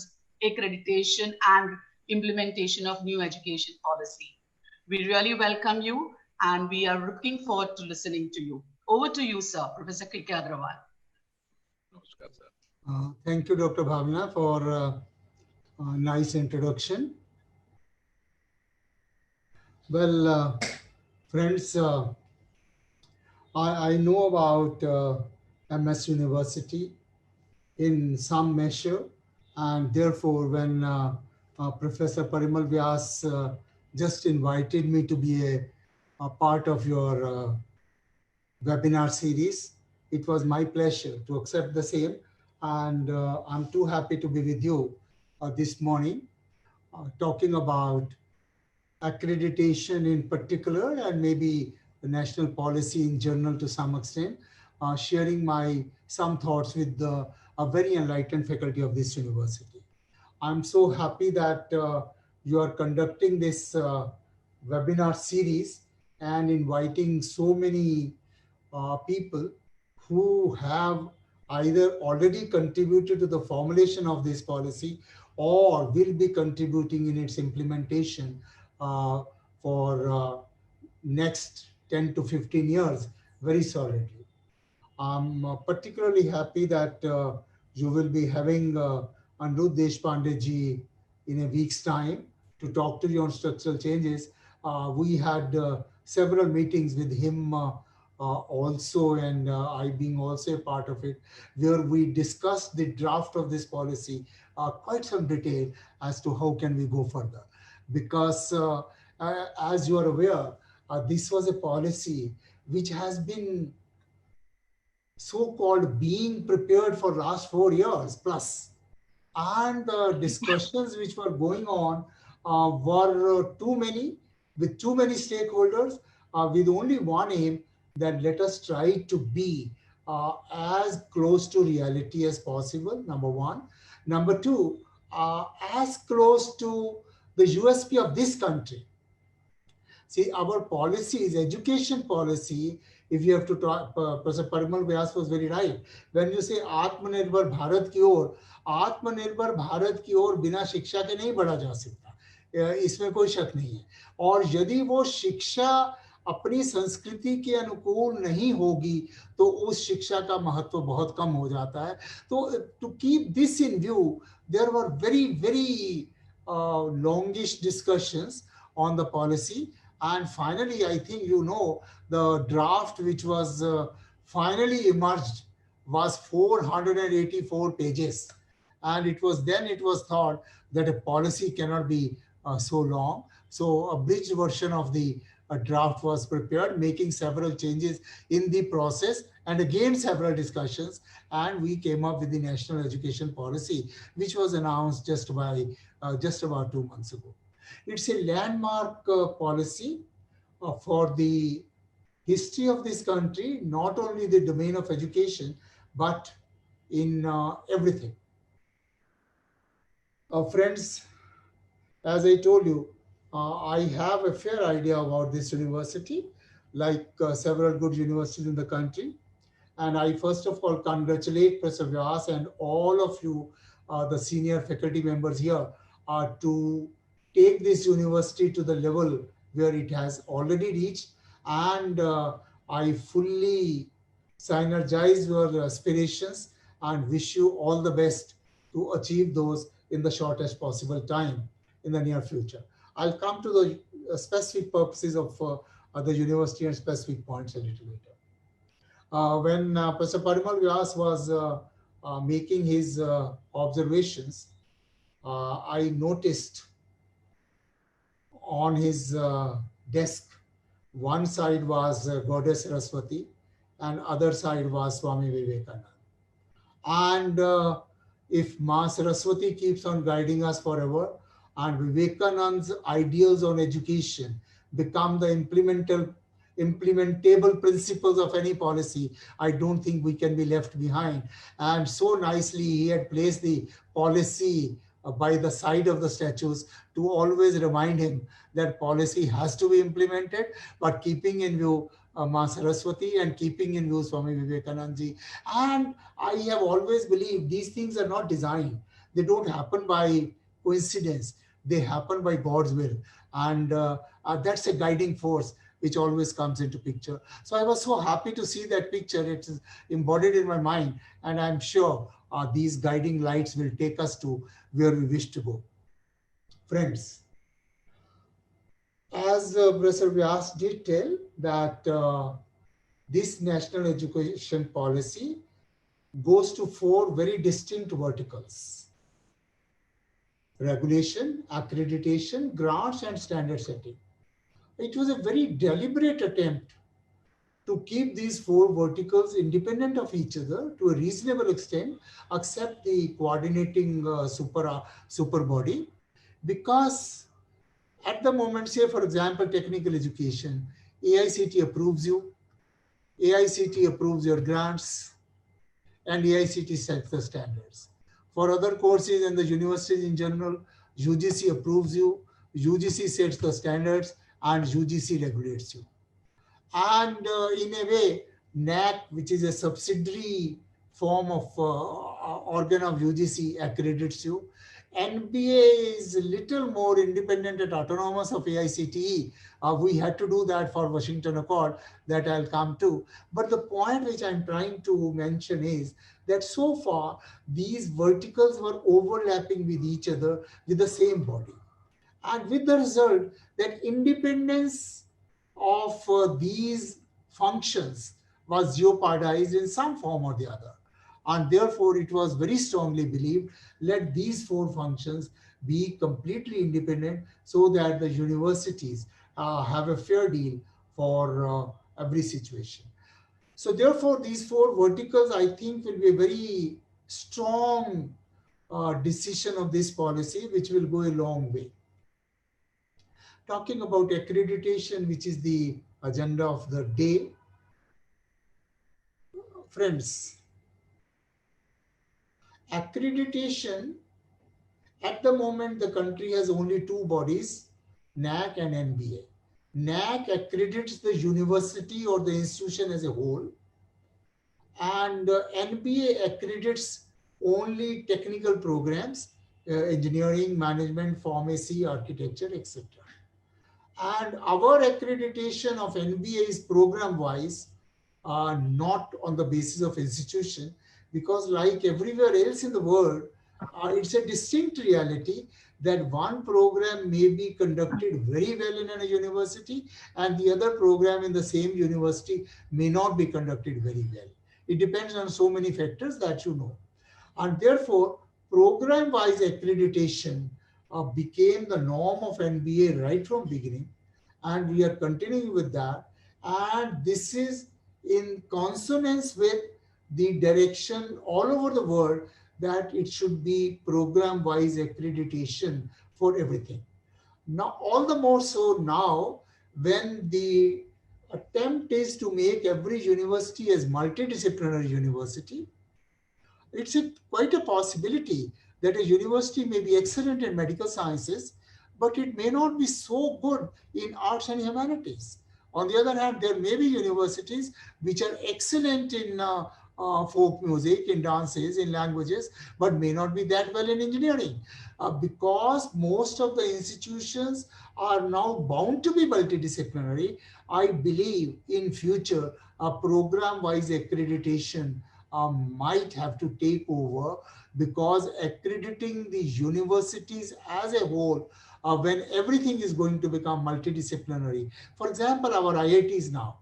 accreditation and implementation of new education policy. We really welcome you and we are looking forward to listening to you. Over to you, sir, Professor K.K. Agrawal. Thank you, Dr. Bhavna, for a nice introduction. Well, friends, I know about MS University in some measure, and therefore when Professor Parimal Vyas just invited me to be a part of your webinar series, it was my pleasure to accept the same, and I'm too happy to be with you this morning talking about accreditation in particular and maybe the national policy in general to some extent. sharing my some thoughts with a very enlightened faculty of this university. I'm so happy that you are conducting this webinar series and inviting so many people who have either already contributed to the formulation of this policy or will be contributing in its implementation for next 10 to 15 years very solidly. I'm particularly happy that you will be having Anirudh Deshpande ji in a week's time to talk to you on structural changes. We had several meetings with him also, and I being also a part of it, where we discussed the draft of this policy quite some detail as to how can we go further. Because as you are aware, this was a policy which has been so-called being prepared for last 4 years plus. And the discussions which were going on were too many, with too many stakeholders, with only one aim, that let us try to be as close to reality as possible, number one. Number two, as close to the USP of this country. See, our policies, education policy, if you have to talk, Professor Parimal Vyas was very right. When you say Atmanirbhar Bharat ki or, Atmanirbhar Bharat ki or बिना शिक्षा के नहीं बढ़ा जा सकता, इसमें कोई शक नहीं है. और यदि वो शिक्षा अपनी संस्कृति के अनुकूल नहीं होगी तो उस शिक्षा का महत्व बहुत कम हो जाता है. तो to keep this in view, there were very longish discussions on the policy. And finally, I think you know, the draft which was finally emerged was 484 pages. And it was thought that a policy cannot be so long. So a bridged version of the draft was prepared, making several changes in the process and again several discussions. And we came up with the National Education Policy, which was announced just about 2 months ago. It's a landmark policy for the history of this country, not only the domain of education, but in everything. Friends, as I told you, I have a fair idea about this university, like several good universities in the country. And I first of all congratulate Professor Vyas and all of you, the senior faculty members here, to take this university to the level where it has already reached. And I fully synergize your aspirations and wish you all the best to achieve those in the shortest possible time in the near future. I'll come to the specific purposes of the university and specific points a little later. When Professor Parimal Vyas was making his observations, I noticed on his desk, one side was Goddess Saraswati and other side was Swami Vivekananda. And if Ma Saraswati keeps on guiding us forever and Vivekananda's ideals on education become the implementable principles of any policy, I don't think we can be left behind. And so nicely he had placed the policy by the side of the statues to always remind him that policy has to be implemented, but keeping in view Ma Saraswati and keeping in view Swami Vivekananda ji. And I have always believed these things are not designed. They don't happen by coincidence. They happen by God's will. And that's a guiding force which always comes into picture. So I was so happy to see that picture. It is embodied in my mind. And I'm sure these guiding lights will take us to where we wish to go. Friends, as Professor Vyas did tell, that this national education policy goes to 4 very distinct verticals: regulation, accreditation, grants, and standard setting. It was a very deliberate attempt to keep these 4 verticals independent of each other to a reasonable extent, except the coordinating super body. Because at the moment, say for example, technical education, AICTE approves you, AICT approves your grants, and AICT sets the standards. For other courses and the universities in general, UGC approves you, UGC sets the standards, and UGC regulates you. And in a way, NAC, which is a subsidiary form of organ of UGC, accredits you. NBA is a little more independent and autonomous of AICTE. We had to do that for Washington Accord, that I'll come to. But the point which I'm trying to mention is that so far, these verticals were overlapping with each other with the same body. And with the result that independence of these functions was jeopardized in some form or the other. And therefore, it was very strongly believed, let these four functions be completely independent so that the universities have a fair deal for every situation. So therefore, these four verticals, I think, will be a very strong decision of this policy, which will go a long way. Talking about accreditation, which is the agenda of the day. Friends, accreditation, at the moment, the country has only two bodies, NAC and NBA. NAC accredits the university or the institution as a whole, and NBA accredits only technical programs, engineering, management, pharmacy, architecture, etc. And our accreditation of NBA is program-wise, not on the basis of institution, because like everywhere else in the world, it's a distinct reality that one program may be conducted very well in a university and the other program in the same university may not be conducted very well. It depends on so many factors that you know. And therefore, program-wise accreditation became the norm of NBA right from beginning, and we are continuing with that. And this is in consonance with the direction all over the world that it should be program-wise accreditation for everything. Now, all the more so now, when the attempt is to make every university as multidisciplinary university, it's quite a possibility that a university may be excellent in medical sciences, but it may not be so good in arts and humanities. On the other hand, there may be universities which are excellent in folk music, in dances, in languages, but may not be that well in engineering. Because most of the institutions are now bound to be multidisciplinary, I believe in future, program-wise accreditation might have to take over, because accrediting the universities as a whole, when everything is going to become multidisciplinary. For example, our IITs now,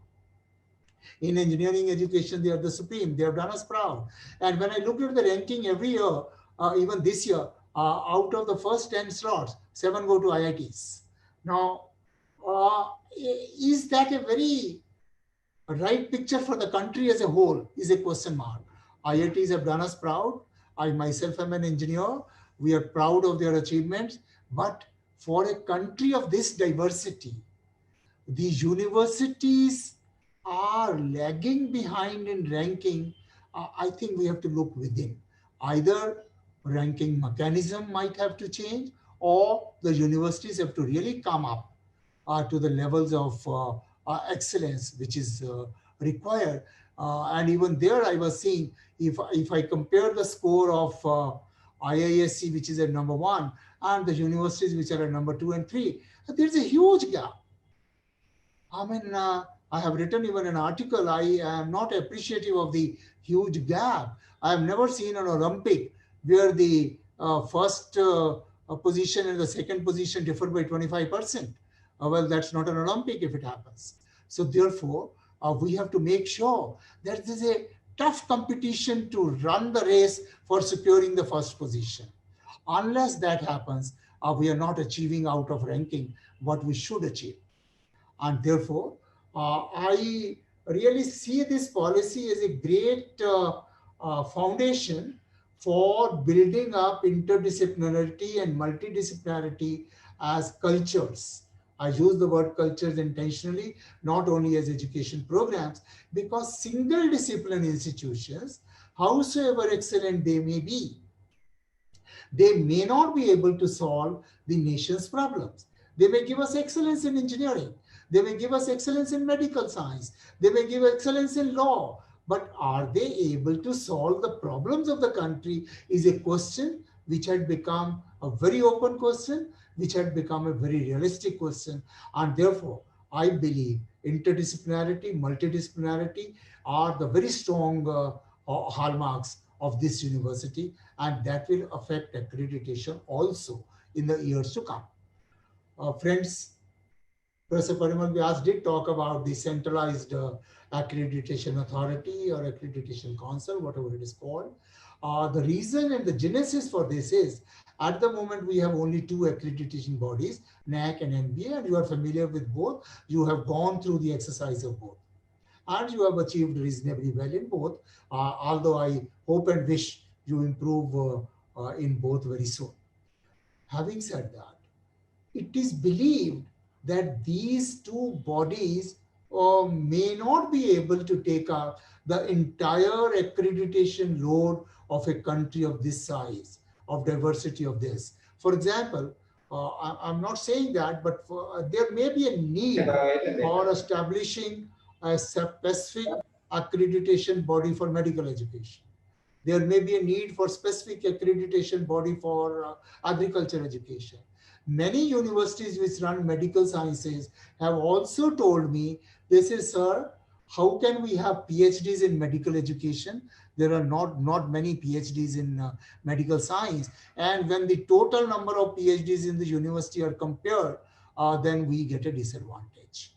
in engineering education, they are the supreme. They have done us proud. And when I looked at the ranking every year, even this year, out of the first 10 slots, 7 go to IITs. Now, is that a very right picture for the country as a whole is a question mark. IITs have done us proud. I myself am an engineer. We are proud of their achievements. But for a country of this diversity, the universities are lagging behind in ranking. I think we have to look within. Either ranking mechanism might have to change, or the universities have to really come up to the levels of excellence which is required. And even there I was seeing, if I compare the score of IISc, which is at number 1, and the universities which are at number 2 and 3, there's a huge gap. I mean, I have written even an article. I am not appreciative of the huge gap. I have never seen an Olympic where the first position and the second position differ by 25%. Well, that's not an Olympic if it happens. So therefore, we have to make sure that there is a tough competition to run the race for securing the first position. Unless that happens, we are not achieving out of ranking what we should achieve. And therefore, I really see this policy as a great foundation for building up interdisciplinarity and multidisciplinarity as cultures I use the word cultures intentionally, not only as education programs, because single discipline institutions, howsoever excellent they may be, they may not be able to solve the nation's problems. They may give us excellence in engineering. They may give us excellence in medical science. They may give excellence in law. But are they able to solve the problems of the country is a question which had become a very open question, which had become a very realistic question. And therefore, I believe interdisciplinarity, multidisciplinarity are the very strong hallmarks of this university, and that will affect accreditation also in the years to come. Friends, Professor Parimal Vyas did talk about the centralized accreditation authority or accreditation council, whatever it is called. The reason and the genesis for this is, at the moment we have only two accreditation bodies, NAAC and NBA, and you are familiar with both. You have gone through the exercise of both, and you have achieved reasonably well in both, although I hope and wish you improve in both very soon. Having said that, it is believed that these two bodies may not be able to take up the entire accreditation load of a country of this size, of diversity of this. For example, I'm not saying that, but there may be a need for establishing a specific accreditation body for medical education. There may be a need for specific accreditation body for agriculture education. Many universities which run medical sciences have also told me, they say, sir, how can we have PhDs in medical education? There are not many PhDs in medical science. And when the total number of PhDs in the university are compared, then we get a disadvantage.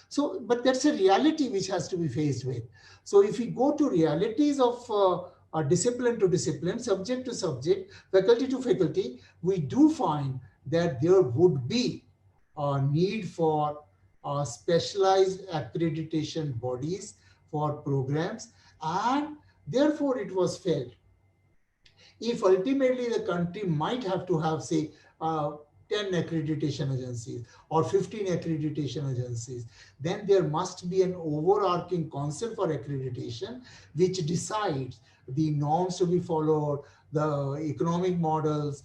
So, but that's a reality which has to be faced with. So if we go to realities of discipline to discipline, subject to subject, faculty to faculty, we do find that there would be a need for specialized accreditation bodies for programs, and therefore it was felt, if ultimately the country might have to have, say, 10 accreditation agencies or 15 accreditation agencies, then there must be an overarching council for accreditation which decides the norms to be followed, the economic models,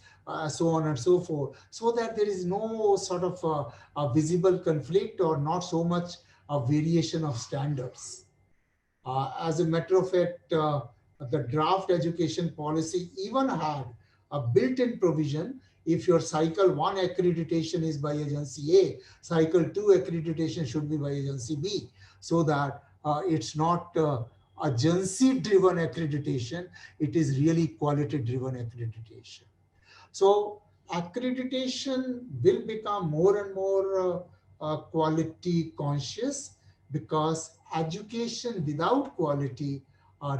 so on and so forth, so that there is no sort of a visible conflict or not so much a variation of standards. As a matter of fact, the draft education policy even had a built-in provision. If your cycle 1 accreditation is by agency A, cycle 2 accreditation should be by agency B, so that it's not agency-driven accreditation, it is really quality-driven accreditation. So accreditation will become more and more quality conscious, because education without quality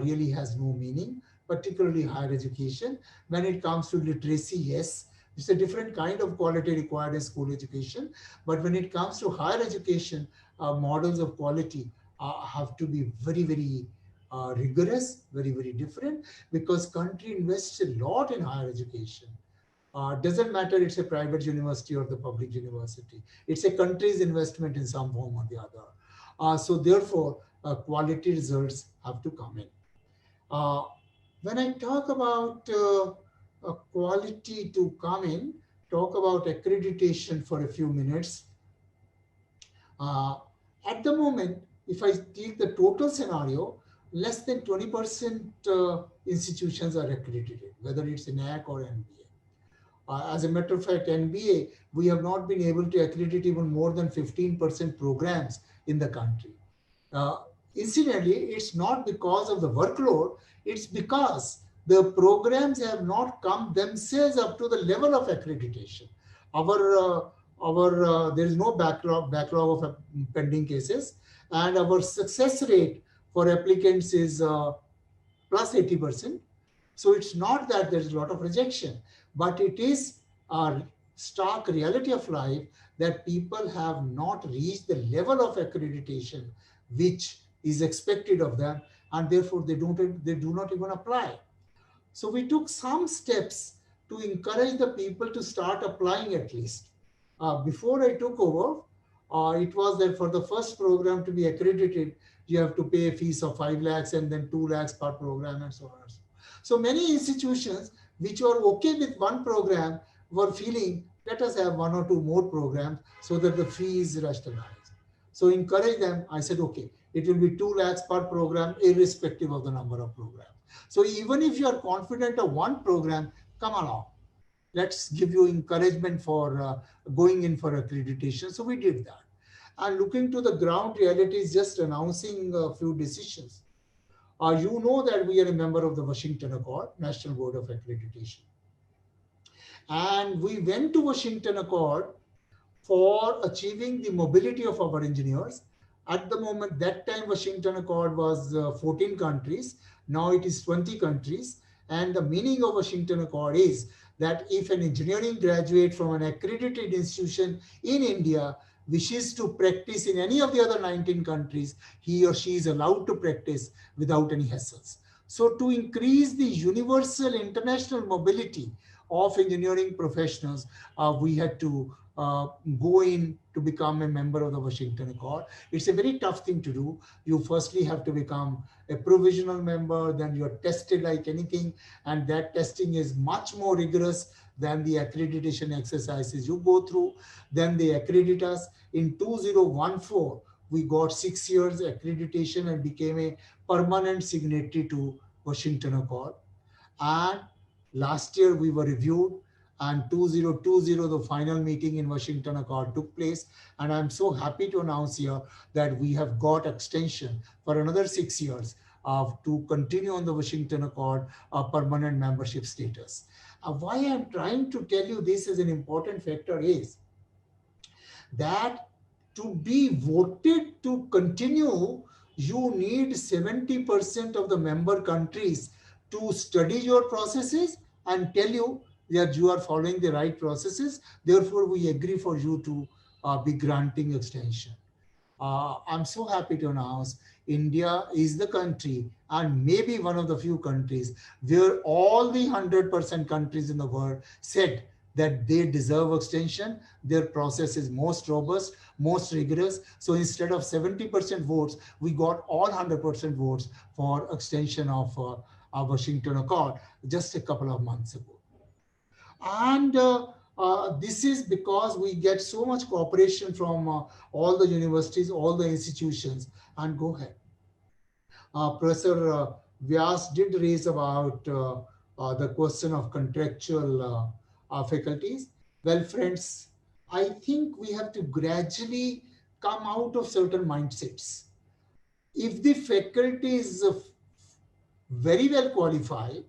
really has no meaning, particularly higher education. When it comes to literacy, yes, it's a different kind of quality required in school education. But when it comes to higher education, models of quality have to be very, very rigorous, very, very different, because country invests a lot in higher education. Doesn't matter it's a private university or the public university. It's a country's investment in some form or the other. So therefore, quality results have to come in. When I talk about quality to come in, talk about accreditation for a few minutes. At the moment, if I take the total scenario, less than 20% institutions are accredited, whether it's NAAC or NBA. As a matter of fact, NBA, we have not been able to accredit even more than 15% programs in the country. Incidentally, it's not because of the workload, it's because the programs have not come themselves up to the level of accreditation. There is no backlog of pending cases, and our success rate for applicants is plus 80%. So it's not that there's a lot of rejection, but it is a stark reality of life that people have not reached the level of accreditation which is expected of them, and therefore they do not even apply. So we took some steps to encourage the people to start applying at least. Before I took over, it was that for the first program to be accredited, you have to pay a fees of 5 lakhs and then 2 lakhs per program and so on. And so on. So many institutions which were okay with one program were feeling, let us have one or two more programs so that the fee is rationalized. So encourage them. I said, okay, it will be 2 lakhs per program, irrespective of the number of programs. So even if you are confident of one program, come along. Let's give you encouragement for going in for accreditation. So we did that. And looking to the ground realities, just announcing a few decisions. You know that we are a member of the Washington Accord, National Board of Accreditation. And we went to Washington Accord for achieving the mobility of our engineers. At the moment, that time Washington Accord was 14 countries. Now it is 20 countries. And the meaning of Washington Accord is that if an engineering graduate from an accredited institution in India wishes to practice in any of the other 19 countries, he or she is allowed to practice without any hassles. So to increase the universal international mobility of engineering professionals, we had to go in to become a member of the Washington Accord. It's a very tough thing to do. You firstly have to become a provisional member, then you're tested like anything, and that testing is much more rigorous than the accreditation exercises you go through. Then they accredit us. In 2014, we got 6 years accreditation and became a permanent signatory to Washington Accord. And last year we were reviewed, and 2020, the final meeting in Washington Accord took place. And I'm so happy to announce here that we have got extension for another 6 years to continue on the Washington Accord permanent membership status. Why I'm trying to tell you this is an important factor is that to be voted to continue, you need 70% of the member countries to study your processes and tell you that you are following the right processes. Therefore, we agree for you to be granting extension. I'm so happy to announce India is the country and maybe one of the few countries where all the 100% countries in the world said that they deserve extension. Their process is most robust, most rigorous. So instead of 70% votes, we got all 100% votes for extension of Washington Accord just a couple of months ago. And this is because we get so much cooperation from all the universities, all the institutions. And go ahead. Professor Vyas did raise about the question of contractual faculties. Well, friends, I think we have to gradually come out of certain mindsets. If the faculty is very well qualified,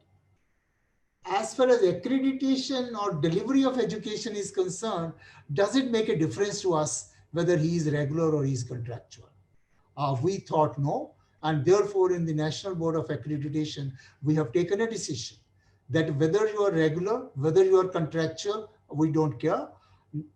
as far as accreditation or delivery of education is concerned, does it make a difference to us whether he is regular or he is contractual? We thought no, and therefore in the National Board of Accreditation, we have taken a decision that whether you are regular, whether you are contractual, we don't care.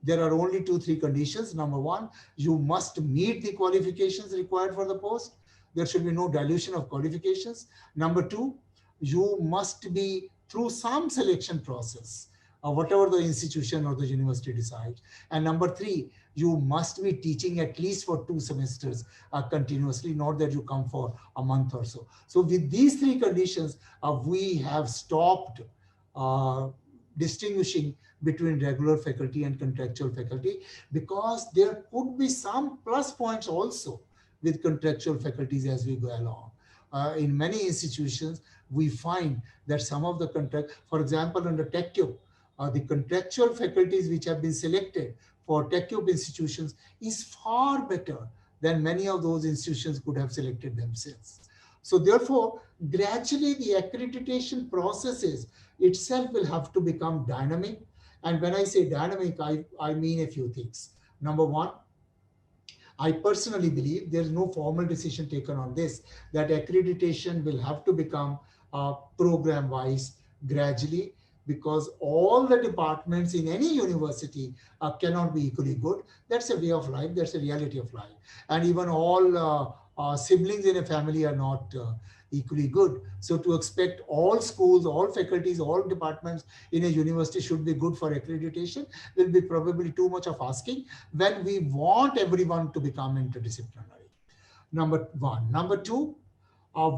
There are only 2-3 conditions. Number one, you must meet the qualifications required for the post. There should be no dilution of qualifications. Number two, you must be through some selection process, whatever the institution or the university decides. And number three, you must be teaching at least for 2 semesters continuously, not that you come for a month or so. So with these 3 conditions, we have stopped distinguishing between regular faculty and contractual faculty, because there could be some plus points also with contractual faculties as we go along. In many institutions, we find that some of the contract, for example, under TechCube, the contractual faculties which have been selected for TechCube institutions is far better than many of those institutions could have selected themselves. So therefore, gradually the accreditation processes itself will have to become dynamic. And when I say dynamic, I mean a few things. Number one, I personally believe there's no formal decision taken on this, that accreditation will have to become program-wise gradually, because all the departments in any university cannot be equally good. That's a way of life. That's a reality of life. And even all siblings in a family are not equally good. So to expect all schools, all faculties, all departments in a university should be good for accreditation will be probably too much of asking when we want everyone to become interdisciplinary. Number one. Number two,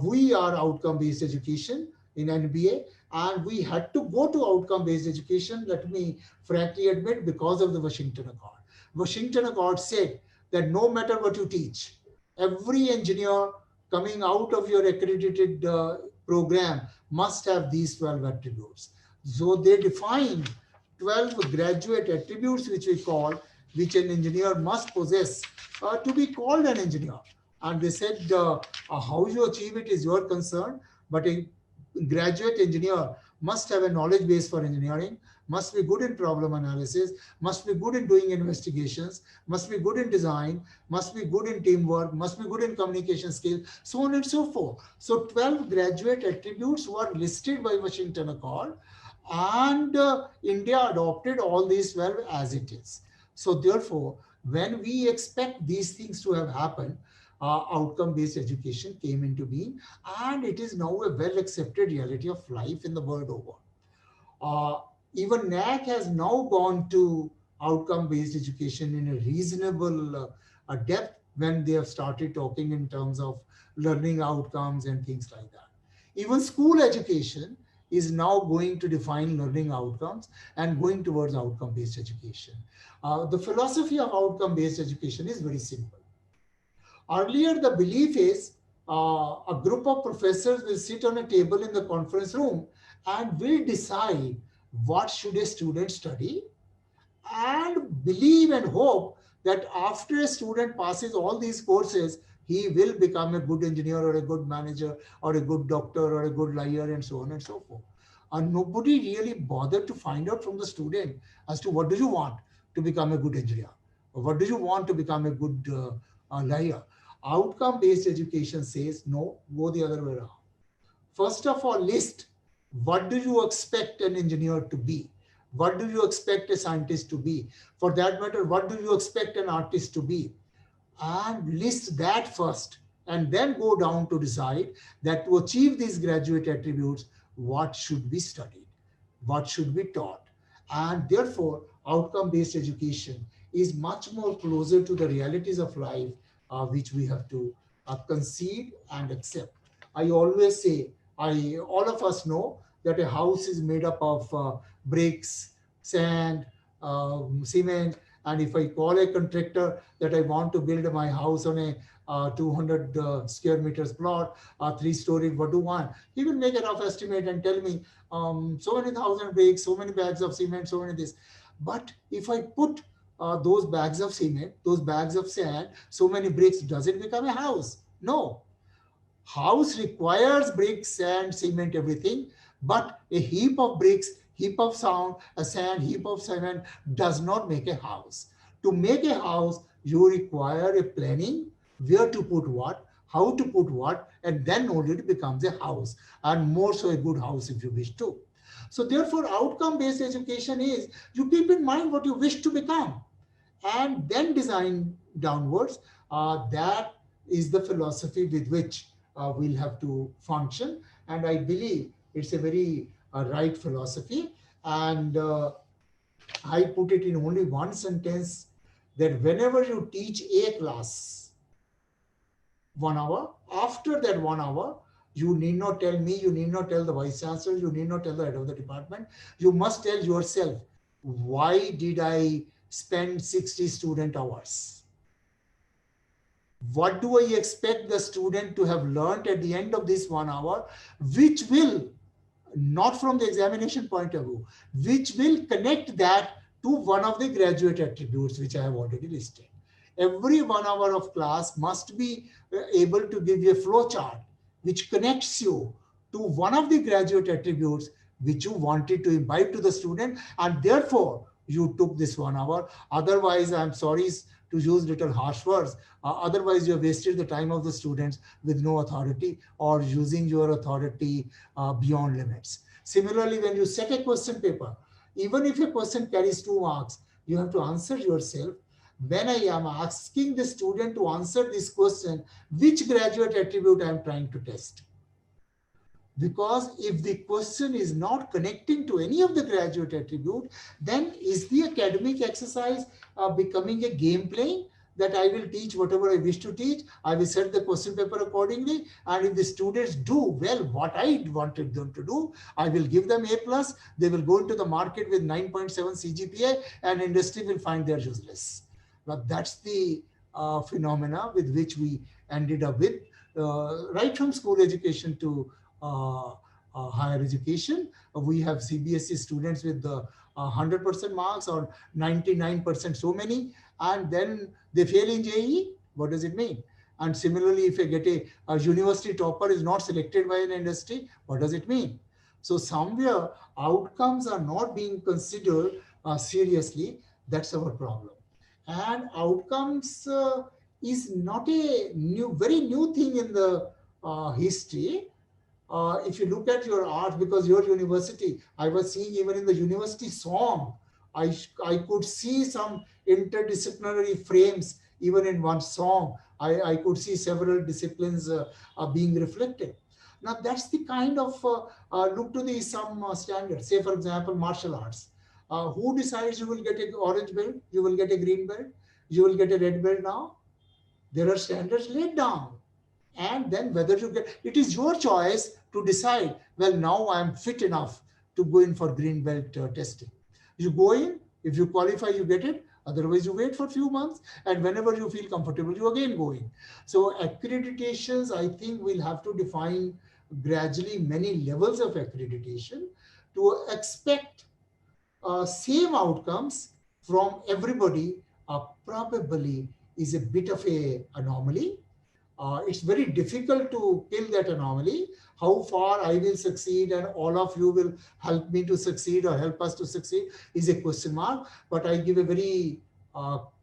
we are outcome-based education in NBA, and we had to go to outcome-based education, let me frankly admit, because of the Washington Accord. Washington Accord said that no matter what you teach, every engineer coming out of your accredited program must have these 12 attributes. So they defined 12 graduate attributes, which we call, which an engineer must possess to be called an engineer. And they said how you achieve it is your concern, but a graduate engineer must have a knowledge base for engineering, must be good in problem analysis, must be good in doing investigations, must be good in design, must be good in teamwork, must be good in communication skills, so on and so forth. So 12 graduate attributes were listed by Washington Accord, and India adopted all these 12 as it is. So therefore, when we expect these things to have happened, outcome-based education came into being, and it is now a well-accepted reality of life in the world over. Even NAC has now gone to outcome-based education in a reasonable depth when they have started talking in terms of learning outcomes and things like that. Even school education is now going to define learning outcomes and going towards outcome-based education. The philosophy of outcome-based education is very simple. Earlier, the belief is a group of professors will sit on a table in the conference room and will decide what should a student study, and believe and hope that after a student passes all these courses, he will become a good engineer or a good manager or a good doctor or a good lawyer and so on and so forth. And nobody really bothered to find out from the student as to what do you want to become a good engineer, or what do you want to become a good lawyer. Outcome-based education says, no, go the other way around. First of all, list what do you expect an engineer to be? What do you expect a scientist to be? For that matter, what do you expect an artist to be? And list that first, and then go down to decide that to achieve these graduate attributes, what should be studied, what should be taught. And therefore, outcome-based education is much more closer to the realities of life, which we have to concede and accept. I always say, all of us know that a house is made up of bricks, sand, cement, and if I call a contractor that I want to build my house on a 200 square meters plot, 3-story, what do you want? He will make a rough estimate and tell me so many thousand bricks, so many bags of cement, so many this. But if I put those bags of cement, those bags of sand, so many bricks, does it become a house? No. House requires bricks, sand, cement, everything, but a heap of bricks, heap of sand, heap of cement does not make a house. To make a house, you require a planning, where to put what, how to put what, and then only it becomes a house, and more so a good house if you wish to. So therefore, outcome-based education is you keep in mind what you wish to become and then design downwards. That is the philosophy with which we'll have to function. And I believe it's a very right philosophy. And I put it in only one sentence, that whenever you teach a class 1 hour, after that 1 hour, you need not tell me, you need not tell the vice chancellor, you need not tell the head of the department. You must tell yourself, why did I spend 60 student hours? What do I expect the student to have learned at the end of this 1 hour, which will, not from the examination point of view, which will connect that to one of the graduate attributes which I have already listed. Every 1 hour of class must be able to give you a flow chart which connects you to one of the graduate attributes which you wanted to imbibe to the student, and therefore you took this 1 hour. Otherwise, I'm sorry to use little harsh words, otherwise you have wasted the time of the students with no authority, or using your authority beyond limits. Similarly, when you set a question paper, even if a question carries 2 marks, you have to answer yourself when I am asking the student to answer this question, which graduate attribute I am trying to test. Because if the question is not connecting to any of the graduate attribute, then is the academic exercise becoming a game playing that I will teach whatever I wish to teach, I will set the question paper accordingly, and if the students do well what I wanted them to do, I will give them A+, they will go into the market with 9.7 CGPA and industry will find they're useless. Now that's the phenomena with which we ended up with, right from school education to higher education. We have CBSE students with the 100% marks or 99% so many, and then they fail in JEE. What does it mean? And similarly, if you get a university topper is not selected by an industry, what does it mean? So somewhere outcomes are not being considered seriously. That's our problem. And outcomes is not a very new thing in the history. If you look at your art, because your university, I was seeing even in the university song, I could see some interdisciplinary frames even in one song. I could see several disciplines being reflected. Now that's the kind of look to the some standards. Say for example, martial arts. Who decides you will get an orange belt, you will get a green belt, you will get a red belt now? There are standards laid down. And then whether you get, it is your choice to decide, well, now I am fit enough to go in for green belt testing. You go in, if you qualify, you get it. Otherwise, you wait for a few months, and whenever you feel comfortable, you again go in. So accreditations, I think we'll have to define gradually many levels of accreditation to expect same outcomes from everybody probably is a bit of a anomaly. It's very difficult to kill that anomaly. How far I will succeed and all of you will help me to succeed or help us to succeed is a question mark. But I give a very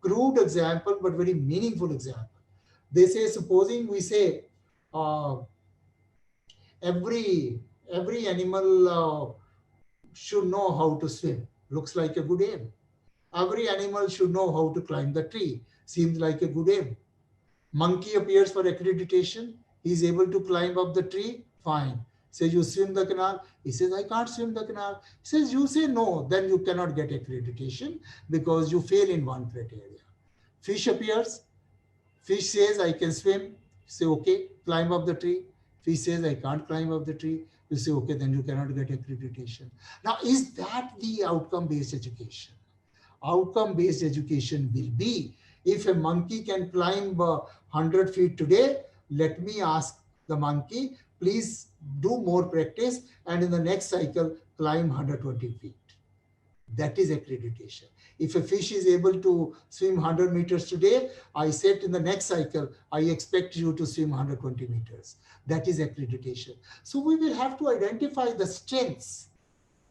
crude example, but very meaningful example. They say, supposing we say every animal should know how to swim. Looks like a good aim. Every animal should know how to climb the tree. Seems like a good aim. Monkey appears for accreditation. He is able to climb up the tree. Fine. Says you swim the canal. He says, I can't swim the canal. He says, you say no, then you cannot get accreditation because you fail in one criteria. Fish appears. Fish says, I can swim. Say, okay, climb up the tree. Fish says, I can't climb up the tree. You say, okay, then you cannot get accreditation. Now, is that the outcome-based education? Outcome-based education will be, if a monkey can climb 100 feet today, let me ask the monkey, please do more practice and in the next cycle, climb 120 feet. That is accreditation. If a fish is able to swim 100 meters today, I said in the next cycle, I expect you to swim 120 meters. That is accreditation. So we will have to identify the strengths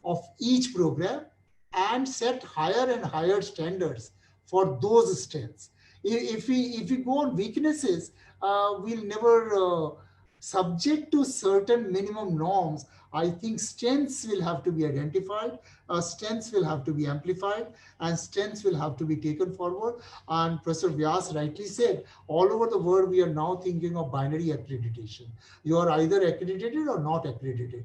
of each program and set higher and higher standards for those strengths. If we go on weaknesses, we'll never subject to certain minimum norms. I think strengths will have to be identified, strengths will have to be amplified, and strengths will have to be taken forward. And Professor Vyas rightly said, all over the world, we are now thinking of binary accreditation. You are either accredited or not accredited.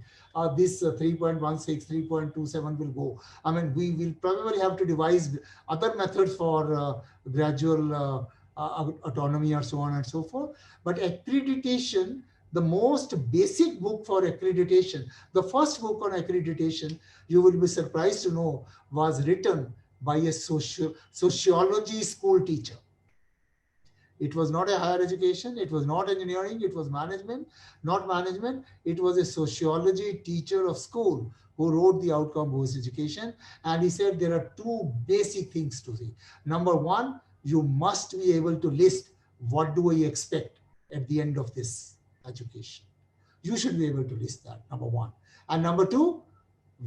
This 3.16, 3.27 will go. I mean, we will probably have to devise other methods for gradual autonomy or so on and so forth. But accreditation, the most basic book for accreditation, the first book on accreditation, you will be surprised to know, was written by a sociology school teacher. It was not a higher education, it was not engineering, it was management, not management. It was a sociology teacher of school who wrote the outcome-based education. And he said there are two basic things to see. Number one, you must be able to list what do I expect at the end of this education. You should be able to list that, number one. And number two,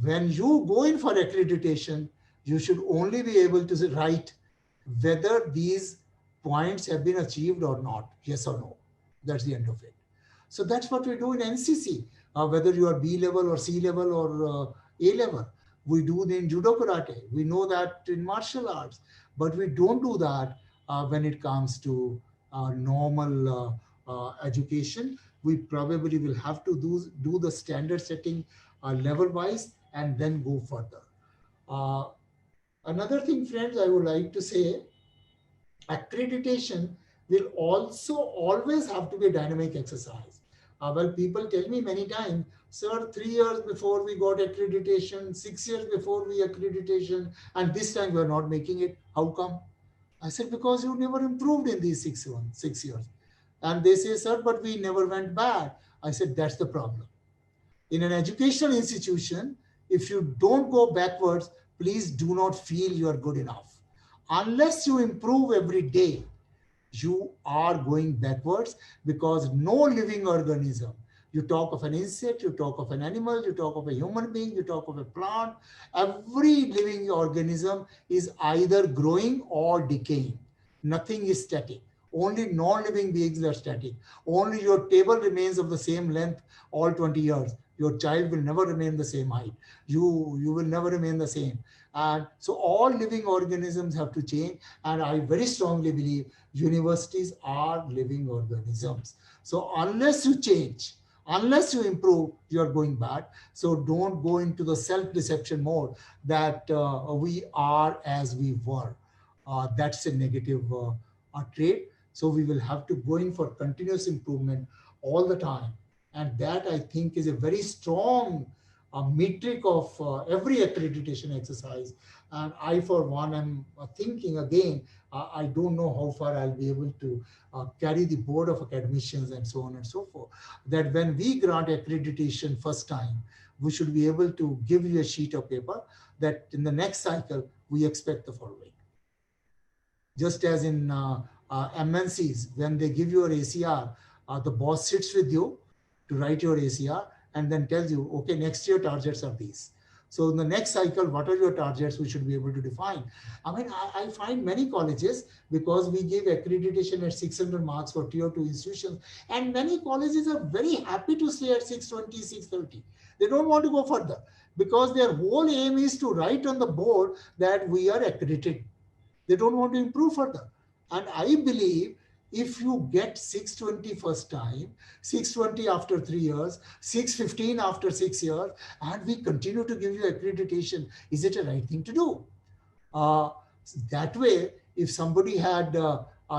when you go in for accreditation, you should only be able to write whether these points have been achieved or not, yes or no. That's the end of it. So that's what we do in NCC, whether you are B level or C level or A level. We do it in judo karate. We know that in martial arts, but we don't do that when it comes to normal education. We probably will have to do the standard setting level wise and then go further. Another thing, friends, I would like to say, accreditation will also always have to be a dynamic exercise. Well, people tell me many times, sir, 3 years before we got accreditation, 6 years before we accreditation, and this time we are not making it. How come? I said, because you never improved in these 6 years. And they say, sir, but we never went back. I said, that's the problem. In an educational institution, if you don't go backwards, please do not feel you are good enough. Unless you improve every day, you are going backwards, because no living organism, you talk of an insect, you talk of an animal, you talk of a human being, you talk of a plant, every living organism is either growing or decaying. Nothing is static. Only non-living beings are static. Only your table remains of the same length all 20 years. Your child will never remain the same height. You will never remain the same. And so all living organisms have to change. And I very strongly believe universities are living organisms. So unless you change, unless you improve, you're going back. So don't go into the self-deception mode that we are as we were. That's a negative trait. So we will have to go in for continuous improvement all the time. And that, I think, is a very strong metric of every accreditation exercise. And I, for one, am thinking again, I don't know how far I'll be able to carry the board of academicians and so on and so forth, that when we grant accreditation first time, we should be able to give you a sheet of paper that in the next cycle, we expect the following. Just as in MNCs, when they give you your ACR, the boss sits with you to write your ACR and then tells you, okay, next year targets are these. So in the next cycle, what are your targets we should be able to define? I mean, I find many colleges, because we give accreditation at 600 marks for tier 2 institutions, and many colleges are very happy to stay at 620, 630. They don't want to go further, because their whole aim is to write on the board that we are accredited. They don't want to improve further. And I believe if you get 620 first time, 620 after 3 years, 615 after 6 years, and we continue to give you accreditation, is it a right thing to do? That way, if somebody had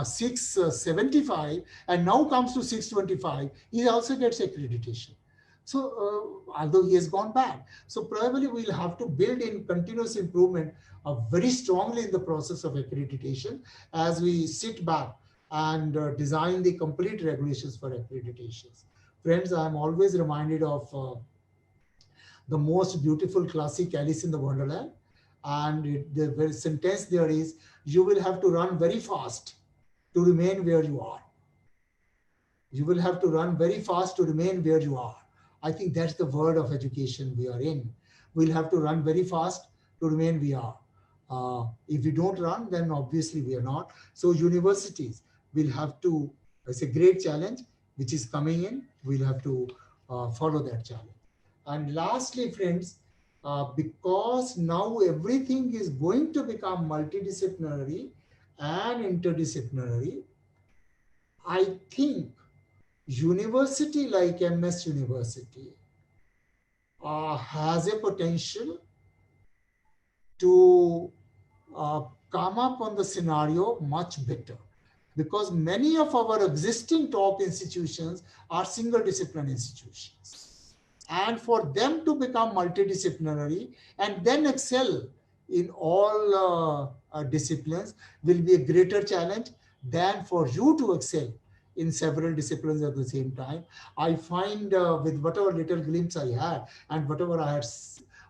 675 and now comes to 625, he also gets accreditation. So although he has gone back. So probably we'll have to build in continuous improvement very strongly in the process of accreditation as we sit back and design the complete regulations for accreditations. Friends, I'm always reminded of the most beautiful classic Alice in the Wonderland. And the very sentence there is, you will have to run very fast to remain where you are. You will have to run very fast to remain where you are. I think that's the word of education we are in. We'll have to run very fast to remain we are. If we don't run, then obviously we are not. So universities will have to, it's a great challenge which is coming in. We'll have to follow that challenge. And lastly, friends, because now everything is going to become multidisciplinary and interdisciplinary, I think university like MS University has a potential to come up on the scenario much better, because many of our existing top institutions are single discipline institutions. And for them to become multidisciplinary and then excel in all disciplines will be a greater challenge than for you to excel in several disciplines at the same time. I find with whatever little glimpse I had and whatever I had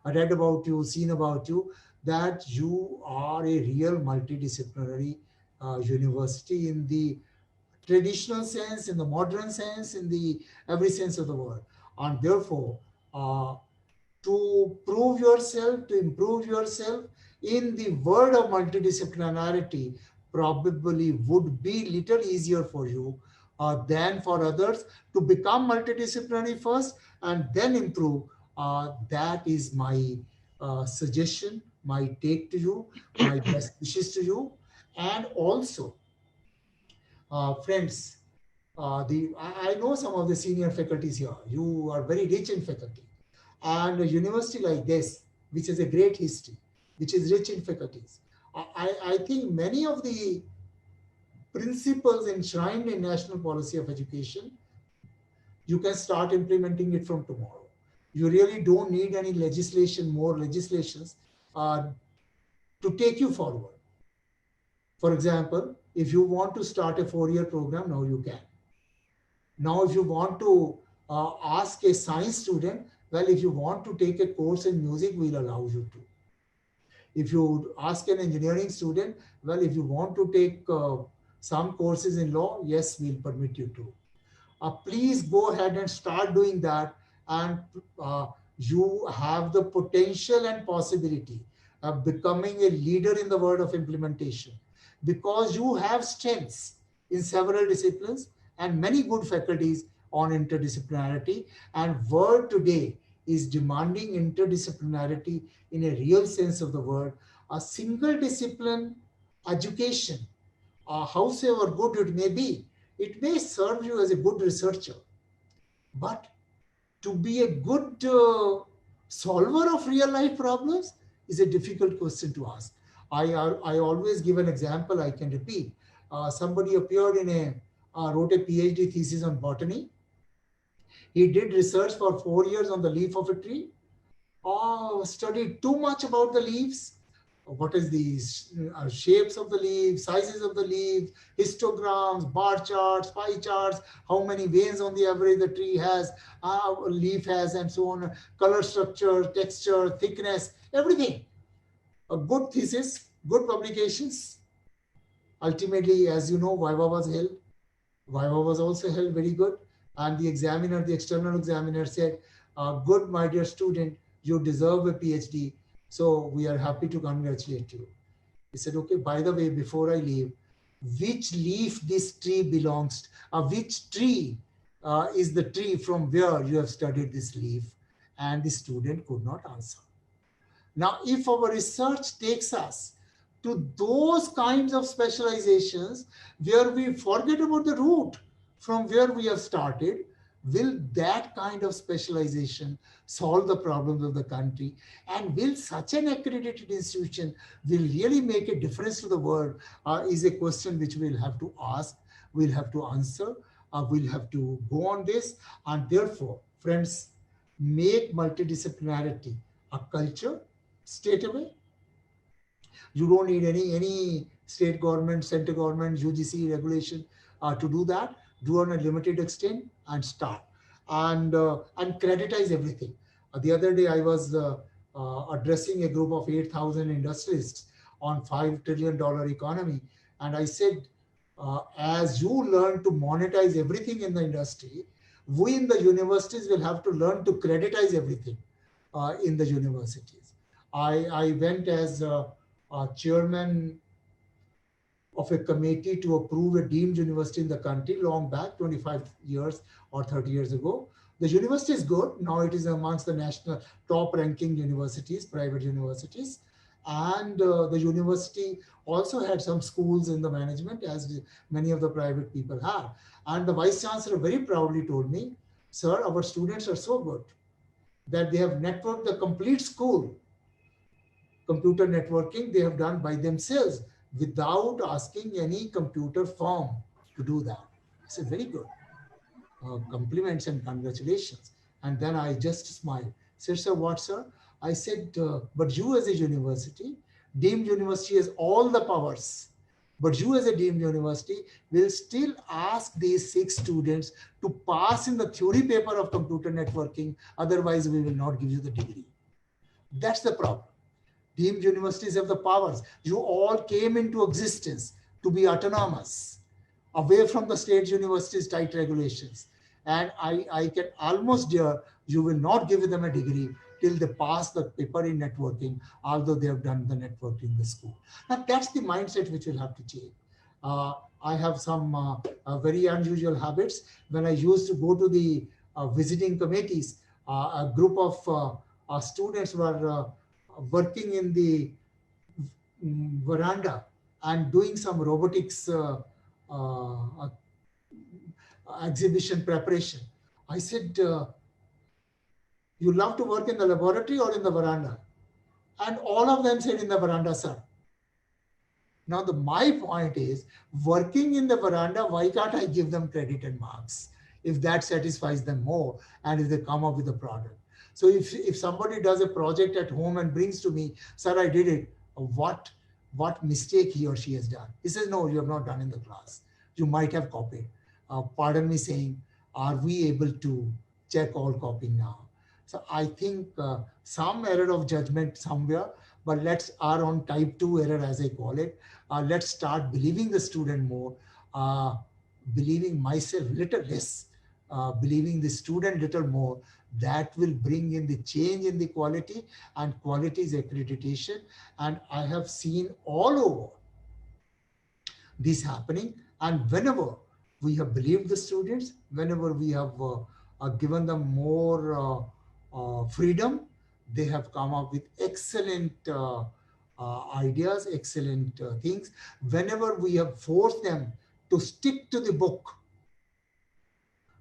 read about you, seen about you, that you are a real multidisciplinary university in the traditional sense, in the modern sense, in the every sense of the word. And therefore, to prove yourself, to improve yourself in the world of multidisciplinarity probably would be little easier for you than for others to become multidisciplinary first and then improve. That is my suggestion, my take to you, my best wishes to you. And also, Friends, I know some of the senior faculties here. You are very rich in faculty. And a university like this, which has a great history, which is rich in faculties, I think many of the principles enshrined in National Policy of Education, you can start implementing it from tomorrow. You really don't need any legislation, more legislations to take you forward. For example, if you want to start a 4-year program, now you can. Now, if you want to ask a science student, well, if you want to take a course in music, we'll allow you to. If you ask an engineering student, well, if you want to take some courses in law, yes, we'll permit you to. Please go ahead and start doing that, and you have the potential and possibility of becoming a leader in the world of implementation, because you have strengths in several disciplines and many good faculties on interdisciplinarity, and world today is demanding interdisciplinarity in a real sense of the word. A single discipline education, however good it may be, it may serve you as a good researcher, but to be a good solver of real life problems is a difficult question to ask. I always give an example I can repeat. Somebody appeared in wrote a PhD thesis on botany. He did research for 4 years on the leaf of a tree, studied too much about the leaves. What is the shapes of the leaves, sizes of the leaves, histograms, bar charts, pie charts, how many veins on the average the tree has, leaf has, and so on, color structure, texture, thickness, everything. A good thesis, good publications. Ultimately, as you know, Viva was held. Viva was also held very good. And the examiner, the external examiner said, good, my dear student, you deserve a PhD. So we are happy to congratulate you. He said, okay, by the way, before I leave, which leaf this tree belongs to, which tree is the tree from where you have studied this leaf? And the student could not answer. Now, if our research takes us to those kinds of specializations where we forget about the root from where we have started, will that kind of specialization solve the problems of the country? And will such an accredited institution will really make a difference to the world? Is a question which we'll have to ask, we'll have to answer, we'll have to go on this. And therefore, friends, make multidisciplinarity a culture straight away. You don't need any state government, center government, UGC regulation to do that. Do on a limited extent and start, and creditize everything. The other day I was addressing a group of 8,000 industrialists on $5 trillion economy, and I said, as you learn to monetize everything in the industry, we in the universities will have to learn to creditize everything in the universities. I went as chairman of a committee to approve a deemed university in the country long back, 25 years or 30 years ago. The university is good. Now it is amongst the national top ranking universities, private universities. And the university also had some schools in the management, as many of the private people have. And the vice chancellor very proudly told me, sir, our students are so good that they have networked the complete school. Computer networking they have done by themselves, without asking any computer firm to do that. I said, very good. Compliments and congratulations. And then I just smiled. Said, sir, what, sir? I said, but you as a university, deemed university has all the powers. But you as a deemed university will still ask these 6 students to pass in the theory paper of computer networking. Otherwise, we will not give you the degree. That's the problem. Deemed universities have the powers. You all came into existence to be autonomous, away from the state universities' tight regulations. And I can almost dare you will not give them a degree till they pass the paper in networking, although they have done the networking in the school. Now that's the mindset which will have to change. I have some very unusual habits. When I used to go to the visiting committees, a group of students were working in the veranda and doing some robotics exhibition preparation. I said, you love to work in the laboratory or in the veranda? And all of them said in the veranda, sir. Now, my point is, working in the veranda, why can't I give them credit and marks if that satisfies them more and if they come up with a product? So if somebody does a project at home and brings to me, sir, I did it, what mistake he or she has done? He says, no, you have not done in the class. You might have copied. Pardon me saying, are we able to check all copying now? So I think some error of judgment somewhere, but let's are on type 2 error, as I call it. Let's start believing the student more, believing myself little less, believing the student little more. That will bring in the change in the quality, and quality is accreditation. And I have seen all over this happening. And whenever we have believed the students, whenever we have given them more freedom, they have come up with excellent ideas, excellent things. Whenever we have forced them to stick to the book,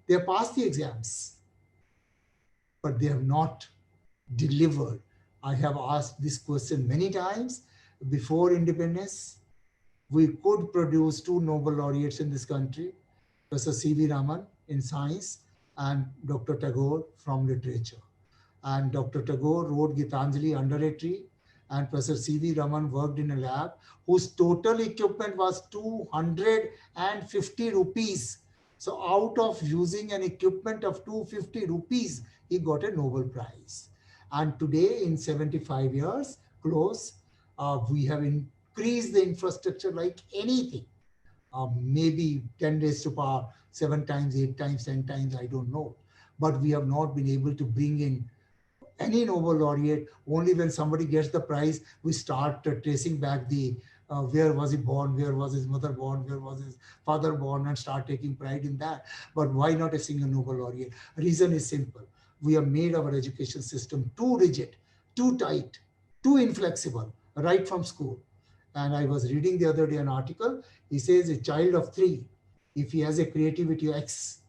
they have passed the exams, but they have not delivered. I have asked this question many times. Before independence, we could produce 2 Nobel laureates in this country, Professor C.V. Raman in science and Dr. Tagore from literature. And Dr. Tagore wrote Gitanjali under a tree, and Professor C.V. Raman worked in a lab whose total equipment was 250 rupees. So out of using an equipment of 250 rupees, he got a Nobel Prize. And today, in 75 years, close, we have increased the infrastructure like anything. Maybe 10 raised to power 7 times, 8 times, 10 times, I don't know. But we have not been able to bring in any Nobel laureate. Only when somebody gets the prize, we start tracing back the where was he born, where was his mother born, where was his father born, and start taking pride in that. But why not a single Nobel laureate? Reason is simple. We have made our education system too rigid, too tight, too inflexible, right from school. And I was reading the other day an article. He says a child of 3, if he has a creativity X,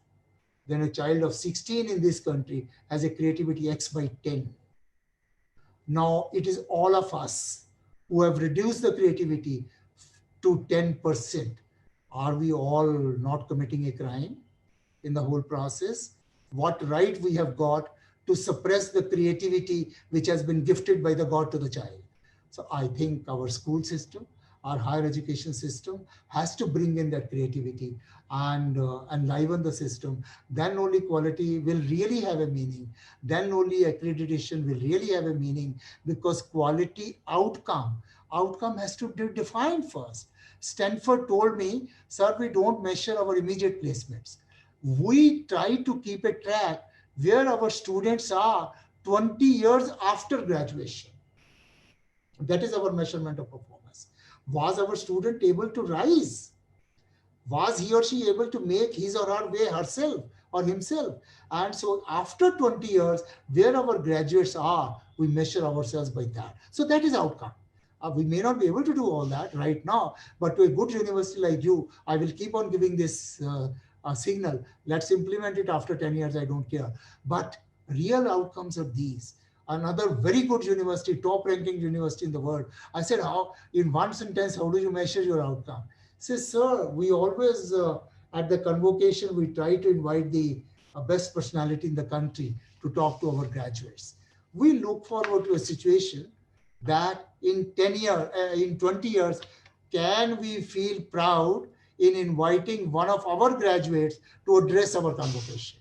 then a child of 16 in this country has a creativity X by 10. Now it is all of us who have reduced the creativity to 10%. Are we all not committing a crime in the whole process? What right we have got to suppress the creativity which has been gifted by the God to the child? So I think our school system, our higher education system has to bring in that creativity and enliven the system. Then only quality will really have a meaning. Then only accreditation will really have a meaning, because quality outcome has to be defined first. Stanford told me, sir, we don't measure our immediate placements. We try to keep a track where our students are 20 years after graduation. That is our measurement of performance. Was our student able to rise? Was he or she able to make his or her way herself or himself? And so after 20 years, where our graduates are, we measure ourselves by that. So that is outcome. We may not be able to do all that right now, but to a good university like you, I will keep on giving this signal. Let's implement it after 10 years, I don't care. But real outcomes are these. Another very good university, top ranking university in the world. I said, how, in one sentence, how do you measure your outcome? He says, sir, we always, at the convocation, we try to invite the best personality in the country to talk to our graduates. We look forward to a situation that in 10 years, in 20 years, can we feel proud in inviting one of our graduates to address our convocation?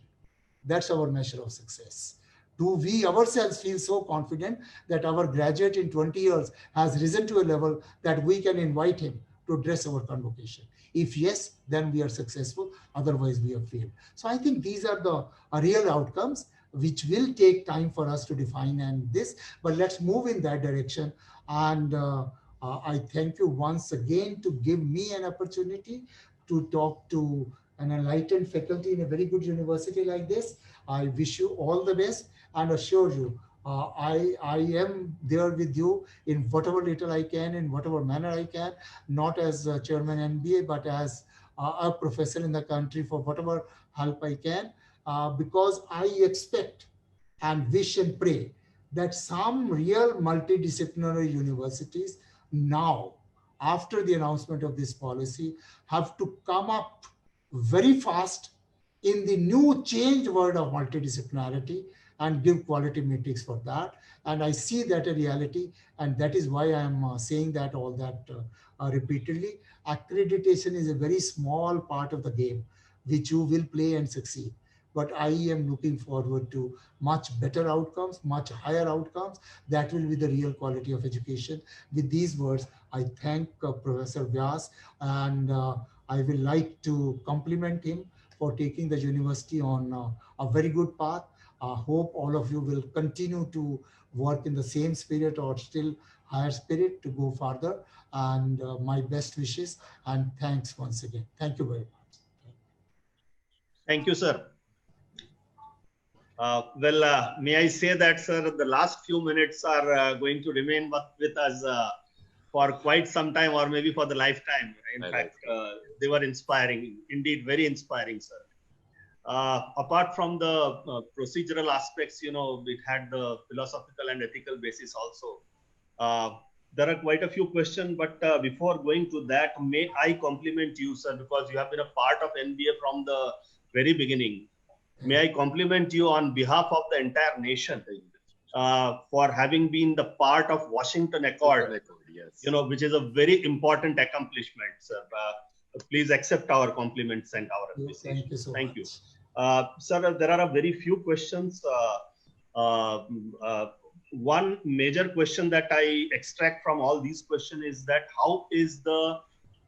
That's our measure of success. Do we ourselves feel so confident that our graduate in 20 years has risen to a level that we can invite him to address our convocation? If yes, then we are successful. Otherwise, we have failed. So I think these are the real outcomes, which will take time for us to define and this, but let's move in that direction. And I thank you once again to give me an opportunity to talk to an enlightened faculty in a very good university like this. I wish you all the best and assure you, I am there with you in whatever little I can, in whatever manner I can, not as Chairman NBA, but as a professor in the country for whatever help I can, because I expect and wish and pray that some real multidisciplinary universities now, after the announcement of this policy, have to come up very fast in the new changed world of multidisciplinarity and give quality metrics for that. And I see that a reality, and that is why I am saying that all that repeatedly. Accreditation is a very small part of the game, which you will play and succeed. But I am looking forward to much better outcomes, much higher outcomes. That will be the real quality of education. With these words, I thank Professor Vyas, and I will like to compliment him for taking the university on a very good path. I hope all of you will continue to work in the same spirit or still higher spirit to go further. And my best wishes and thanks once again. Thank you very much. Thank you, sir. May I say that, sir, the last few minutes are going to remain with us for quite some time, or maybe for the lifetime. In fact, they were inspiring, indeed very inspiring, sir. Apart from the procedural aspects, it had the philosophical and ethical basis also. There are quite a few questions, but before going to that, may I compliment you, sir, because you have been a part of NBA from the very beginning. May I compliment you on behalf of the entire nation for having been the part of Washington Accord, yes. Which is a very important accomplishment, sir. Please accept our compliments and our appreciation. Thank you so Thank you. much. Sir, there are a very few questions. One major question that I extract from all these questions is that how is the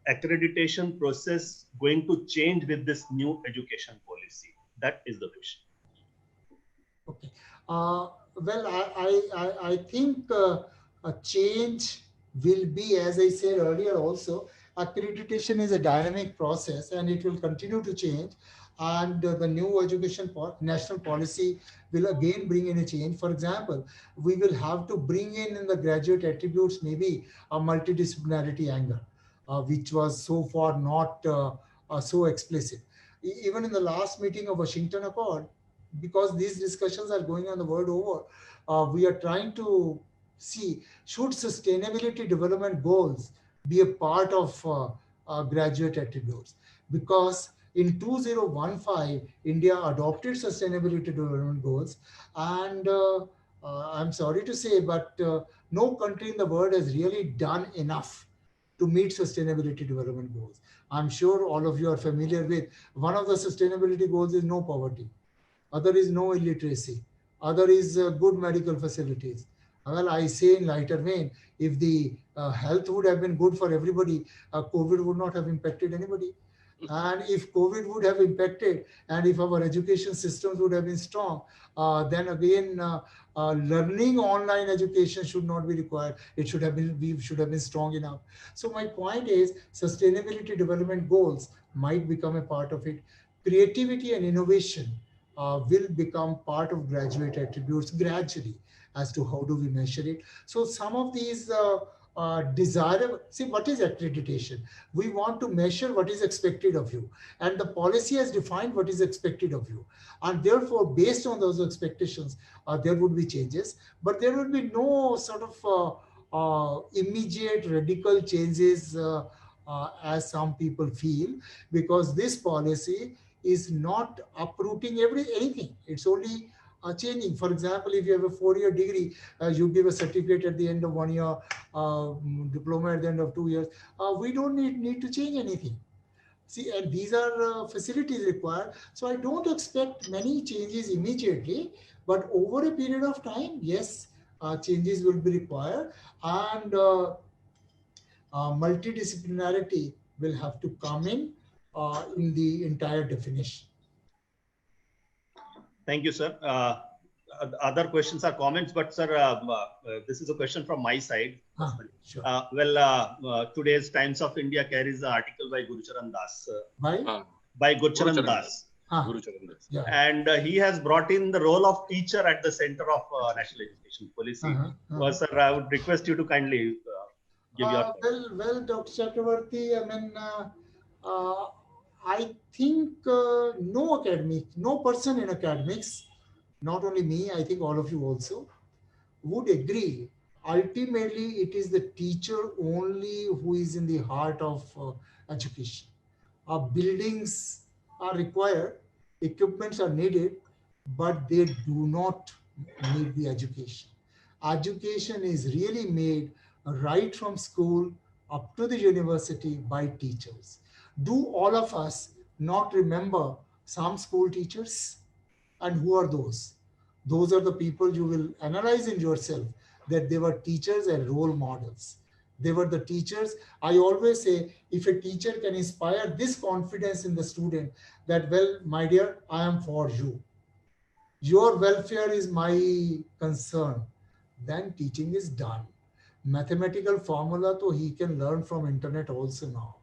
accreditation process going to change with this new education policy? That is the question. Okay. Well, I think a change will be, as I said earlier also, accreditation is a dynamic process and it will continue to change. And the new education national policy will again bring in a change. For example, we will have to bring in the graduate attributes, maybe a multidisciplinarity angle, which was so far not so explicit. Even in the last meeting of Washington Accord, because these discussions are going on the world over, we are trying to see, should sustainability development goals be a part of graduate attributes? Because in 2015, India adopted sustainability development goals. And I'm sorry to say, but no country in the world has really done enough to meet sustainability development goals. I'm sure all of you are familiar with one of the sustainability goals is no poverty. Other is no illiteracy. Other is good medical facilities. Well, I say in lighter vein, if the health would have been good for everybody, COVID would not have impacted anybody. And if COVID would have impacted, and if our education systems would have been strong, then again, learning online education should not be required. It should have been, we should have been strong enough. So my point is, sustainability development goals might become a part of it. Creativity and innovation will become part of graduate attributes gradually as to how do we measure it. So some of these desirable, see, what is accreditation? We want to measure what is expected of you, and the policy has defined what is expected of you, and therefore based on those expectations there would be changes, but there will be no sort of immediate radical changes as some people feel, because this policy is not uprooting anything. It's only changing. For example, if you have a 4-year degree, you give a certificate at the end of 1 year, diploma at the end of 2 years. We don't need to change anything. See, and these are facilities required. So I don't expect many changes immediately, but over a period of time, yes, changes will be required, and multidisciplinarity will have to come in the entire definition. Thank you, sir. Other questions or comments, but sir, this is a question from my side. Sure. Today's Times of India carries the article by Gurucharan Das. By Gurucharan Das. Gurucharan Das. Yeah. And he has brought in the role of teacher at the center of national education policy. Sir, I would request you to kindly give your well, Dr. Chakravarti, I mean, I think no person in academics, not only me, I think all of you also, would agree. Ultimately, it is the teacher only who is in the heart of education. Buildings are required, equipments are needed, but they do not need the education. Education is really made right from school up to the university by teachers. Do all of us not remember some school teachers? And who are those? Those are the people you will analyze in yourself, that they were teachers and role models. They were the teachers. I always say, if a teacher can inspire this confidence in the student that, well, my dear, I am for you. Your welfare is my concern. Then teaching is done. Mathematical formula, so he can learn from internet also now,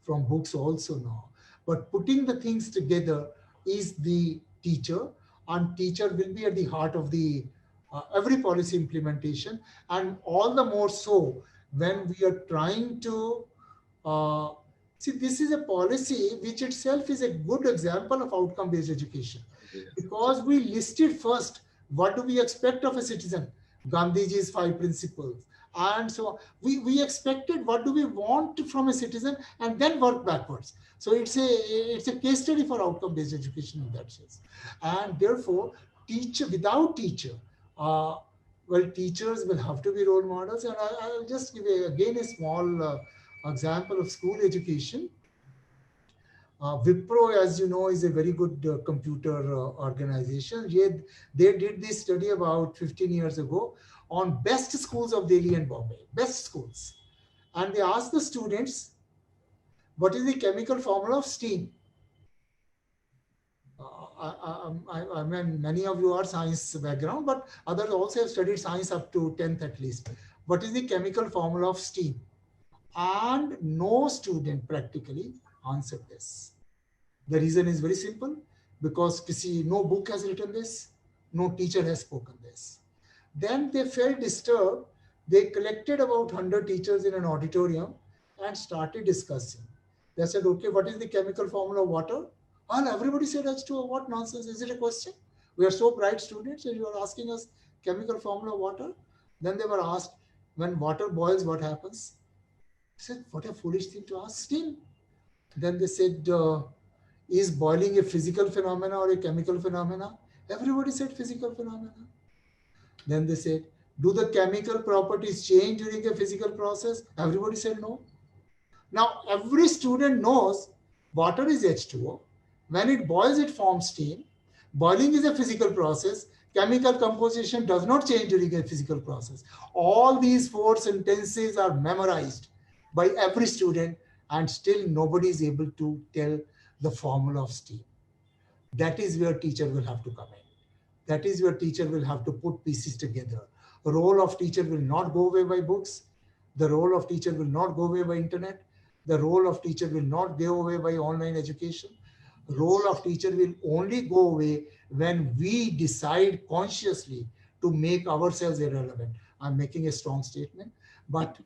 from books also now. But putting the things together is the teacher, and teacher will be at the heart of the every policy implementation, and all the more so when we are trying to uh, see, this is a policy which itself is a good example of outcome-based education, because we listed first what do we expect of a citizen, Gandhiji's 5 principles, and so we expected what do we want from a citizen, and then work backwards. So it's a case study for outcome-based education in that sense, and therefore teacher without teacher. Well, teachers will have to be role models, and I'll just give again a small example of school education. Wipro, as you know, is a very good computer organization. They did this study about 15 years ago on best schools of Delhi and Bombay, best schools. And they asked the students, what is the chemical formula of steam? I mean, many of you are science background, but others also have studied science up to 10th at least. What is the chemical formula of steam? And no student practically answered this. The reason is very simple, because no book has written this, no teacher has spoken this. Then they felt disturbed. They collected about 100 teachers in an auditorium and started discussing. They said, okay, what is the chemical formula of water? And everybody said H2O. What nonsense, is it a question? We are so bright students and you are asking us chemical formula of water. Then they were asked, when water boils, what happens? I said, what a foolish thing to ask, steam. Then they said, is boiling a physical phenomena or a chemical phenomena? Everybody said physical phenomena. Then they said, do the chemical properties change during a physical process? Everybody said no. Now, every student knows water is H2O. When it boils, it forms steam. Boiling is a physical process. Chemical composition does not change during a physical process. All these 4 sentences are memorized by every student, and still nobody is able to tell the formula of steam. That is where teacher will have to come in. That is where teacher will have to put pieces together. The role of teacher will not go away by books. The role of teacher will not go away by internet. The role of teacher will not go away by online education. Role of teacher will only go away when we decide consciously to make ourselves irrelevant. I'm making a strong statement, but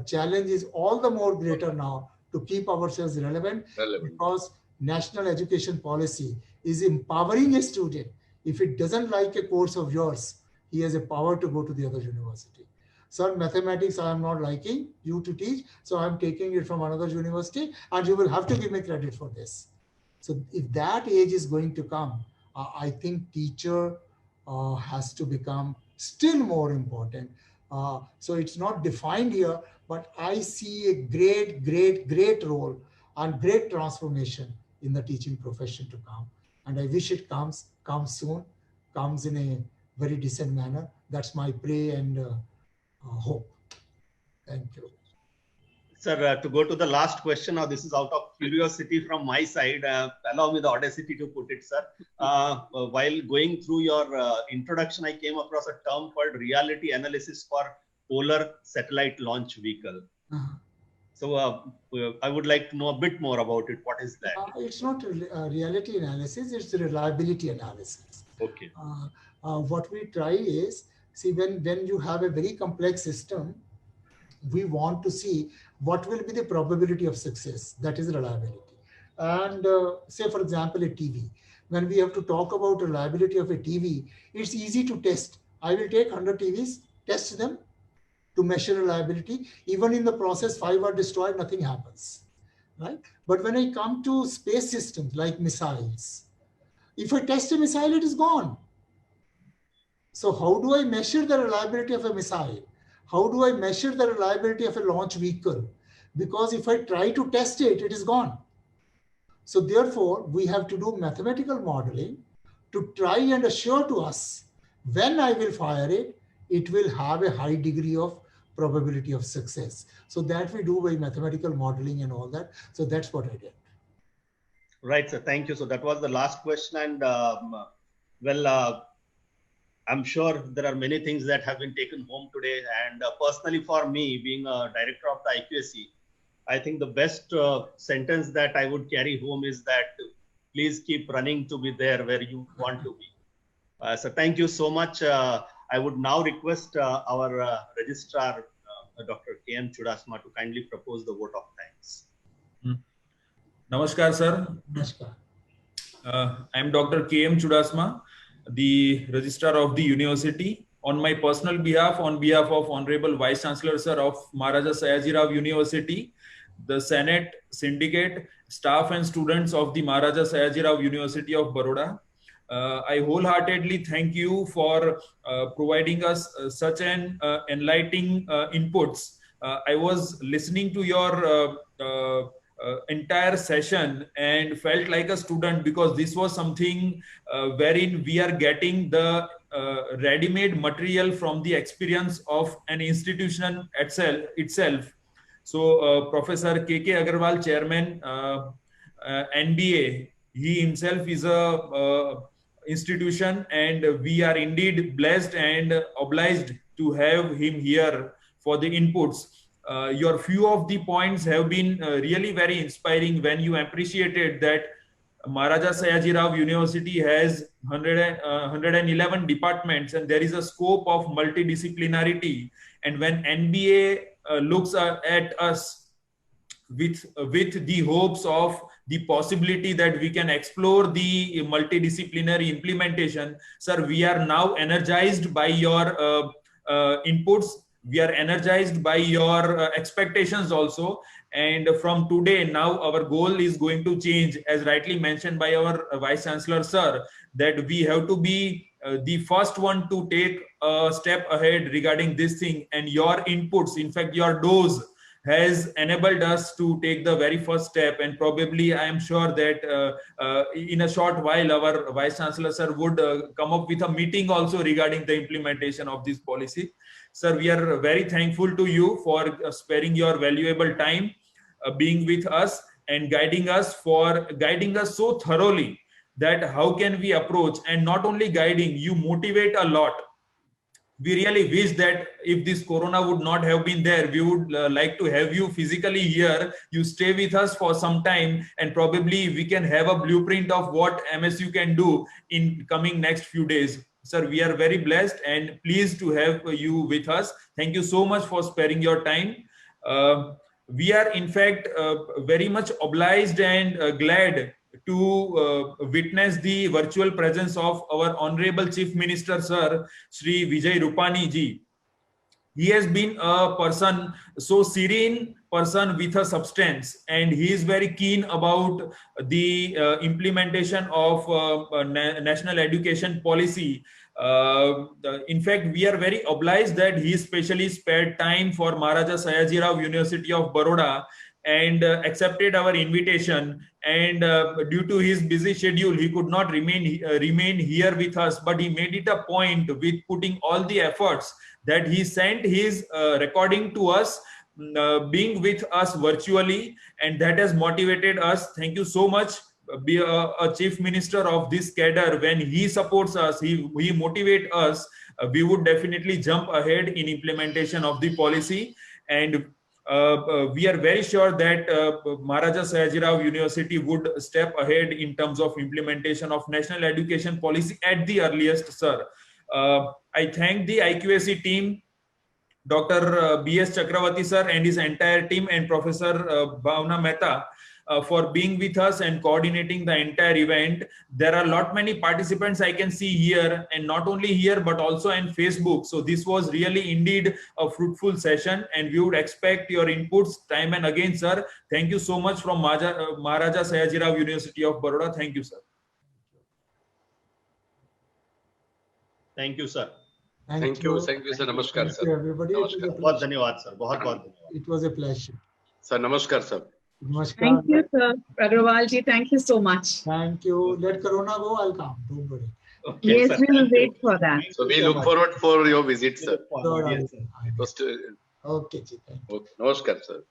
challenge is all the more greater now to keep ourselves relevant, because national education policy is empowering a student. If it doesn't like a course of yours, he has a power to go to the other university. Sir, mathematics I am not liking you to teach, so I'm taking it from another university, and you will have to give me credit for this. So if that age is going to come, I think teacher has to become still more important. So it's not defined here, but I see a great role and great transformation in the teaching profession to come. And I wish it comes soon, comes in a very decent manner. That's my pray and hope. Thank you. Sir, to go to the last question now, this is out of curiosity from my side. Allow me the audacity to put it, sir. While going through your introduction, I came across a term called reality analysis for polar satellite launch vehicle. So I would like to know a bit more about it. What is that? It's not reality analysis, it's reliability analysis. Okay. What we try is, see, when you have a very complex system, we want to see what will be the probability of success. That is reliability. and say, for example, a TV. When we have to talk about reliability of a TV, it's easy to test. I will take 100 TVs, test them to measure reliability. Even in the process, 5 are destroyed, nothing happens, right? But when I come to space systems like missiles, if I test a missile, it is gone. So how do I measure the reliability of a missile? How do I measure the reliability of a launch vehicle? Because if I try to test it, it is gone. So therefore, we have to do mathematical modeling to try and assure to us when I will fire it, it will have a high degree of probability of success. So that we do by mathematical modeling and all that. So that's what I did. Right, sir. Thank you. So that was the last question. And I'm sure there are many things that have been taken home today. And personally, for me, being a director of the IQAC, I think the best sentence that I would carry home is that please keep running to be there where you want to be. So thank you so much. I would now request our registrar, Dr. K.M. Chudasama, to kindly propose the vote of thanks. Namaskar, sir. Namaskar. I am Dr. K.M. Chudasama, the registrar of the university. On my personal behalf, on behalf of Honorable Vice Chancellor, sir, of Maharaja Sayajirao University, the Senate, syndicate, staff and students of the Maharaja Sayajirao University of Baroda, I wholeheartedly thank you for providing us such an enlightening inputs. I was listening to your entire session and felt like a student, because this was something wherein we are getting the ready-made material from the experience of an institution itself. So Professor K.K. Agarwal, Chairman, NBA, he himself is a institution, and we are indeed blessed and obliged to have him here for the inputs. Your few of the points have been really very inspiring when you appreciated that Maharaja Sayajirao University has 111 departments, and there is a scope of multidisciplinarity. And when NBA looks at us with the hopes of the possibility that we can explore the multidisciplinary implementation, sir, we are now energized by your inputs. We are energized by your expectations also. And from today, now our goal is going to change, as rightly mentioned by our Vice Chancellor, sir, that we have to be the first one to take a step ahead regarding this thing. And your inputs, in fact, your dose has enabled us to take the very first step. And probably I am sure that in a short while, our Vice Chancellor, sir, would come up with a meeting also regarding the implementation of this policy. Sir, we are very thankful to you for sparing your valuable time, being with us and guiding us so thoroughly that how can we approach, and not only guiding, you motivate a lot. We really wish that if this corona would not have been there, we would like to have you physically here. You stay with us for some time, and probably we can have a blueprint of what MSU can do in coming next few days. Sir, we are very blessed and pleased to have you with us. Thank you so much for sparing your time. We are in fact very much obliged and glad to witness the virtual presence of our Honorable Chief Minister, Sir, Shri Vijay Rupani ji. He has been a person, so serene person with a substance, and he is very keen about the implementation of national education policy. In fact, we are very obliged that he specially spared time for Maharaja Sayajirao University of Baroda and accepted our invitation. And due to his busy schedule, he could not remain here with us, but he made it a point with putting all the efforts that he sent his recording to us, being with us virtually, and that has motivated us. Thank you so much. Be a chief minister of this cadre. When he supports us, he motivates us, we would definitely jump ahead in implementation of the policy. And we are very sure that Maharaja Sayajirao University would step ahead in terms of implementation of national education policy at the earliest, sir. I thank the IQAC team, Dr. B.S. Chakravarti sir and his entire team, and Professor Bhavna Mehta for being with us and coordinating the entire event. There are lot many participants I can see here, and not only here but also on Facebook. So this was really indeed a fruitful session, and we would expect your inputs time and again, sir. Thank you so much from Maharaja Sayajirao University of Baroda. Thank you, sir. Thank you, sir. Thank you, sir. Namaskar, Thank sir. you, everybody. Namaskar. बहुत धन्यवाद sir, बहुत बहुत धन्यवाद. It was a pleasure. Sir, namaskar, sir. Namaskar. Thank you, sir. Agrawal ji, thank you so much. Thank you. Let Corona go. I'll come. Don't worry. Okay, Yes, sir. we will wait for that. So we look forward for your visit, sir. Sure, Yes, sir. I'll- First, Okay, ji, thank you. okay. Namaskar, sir.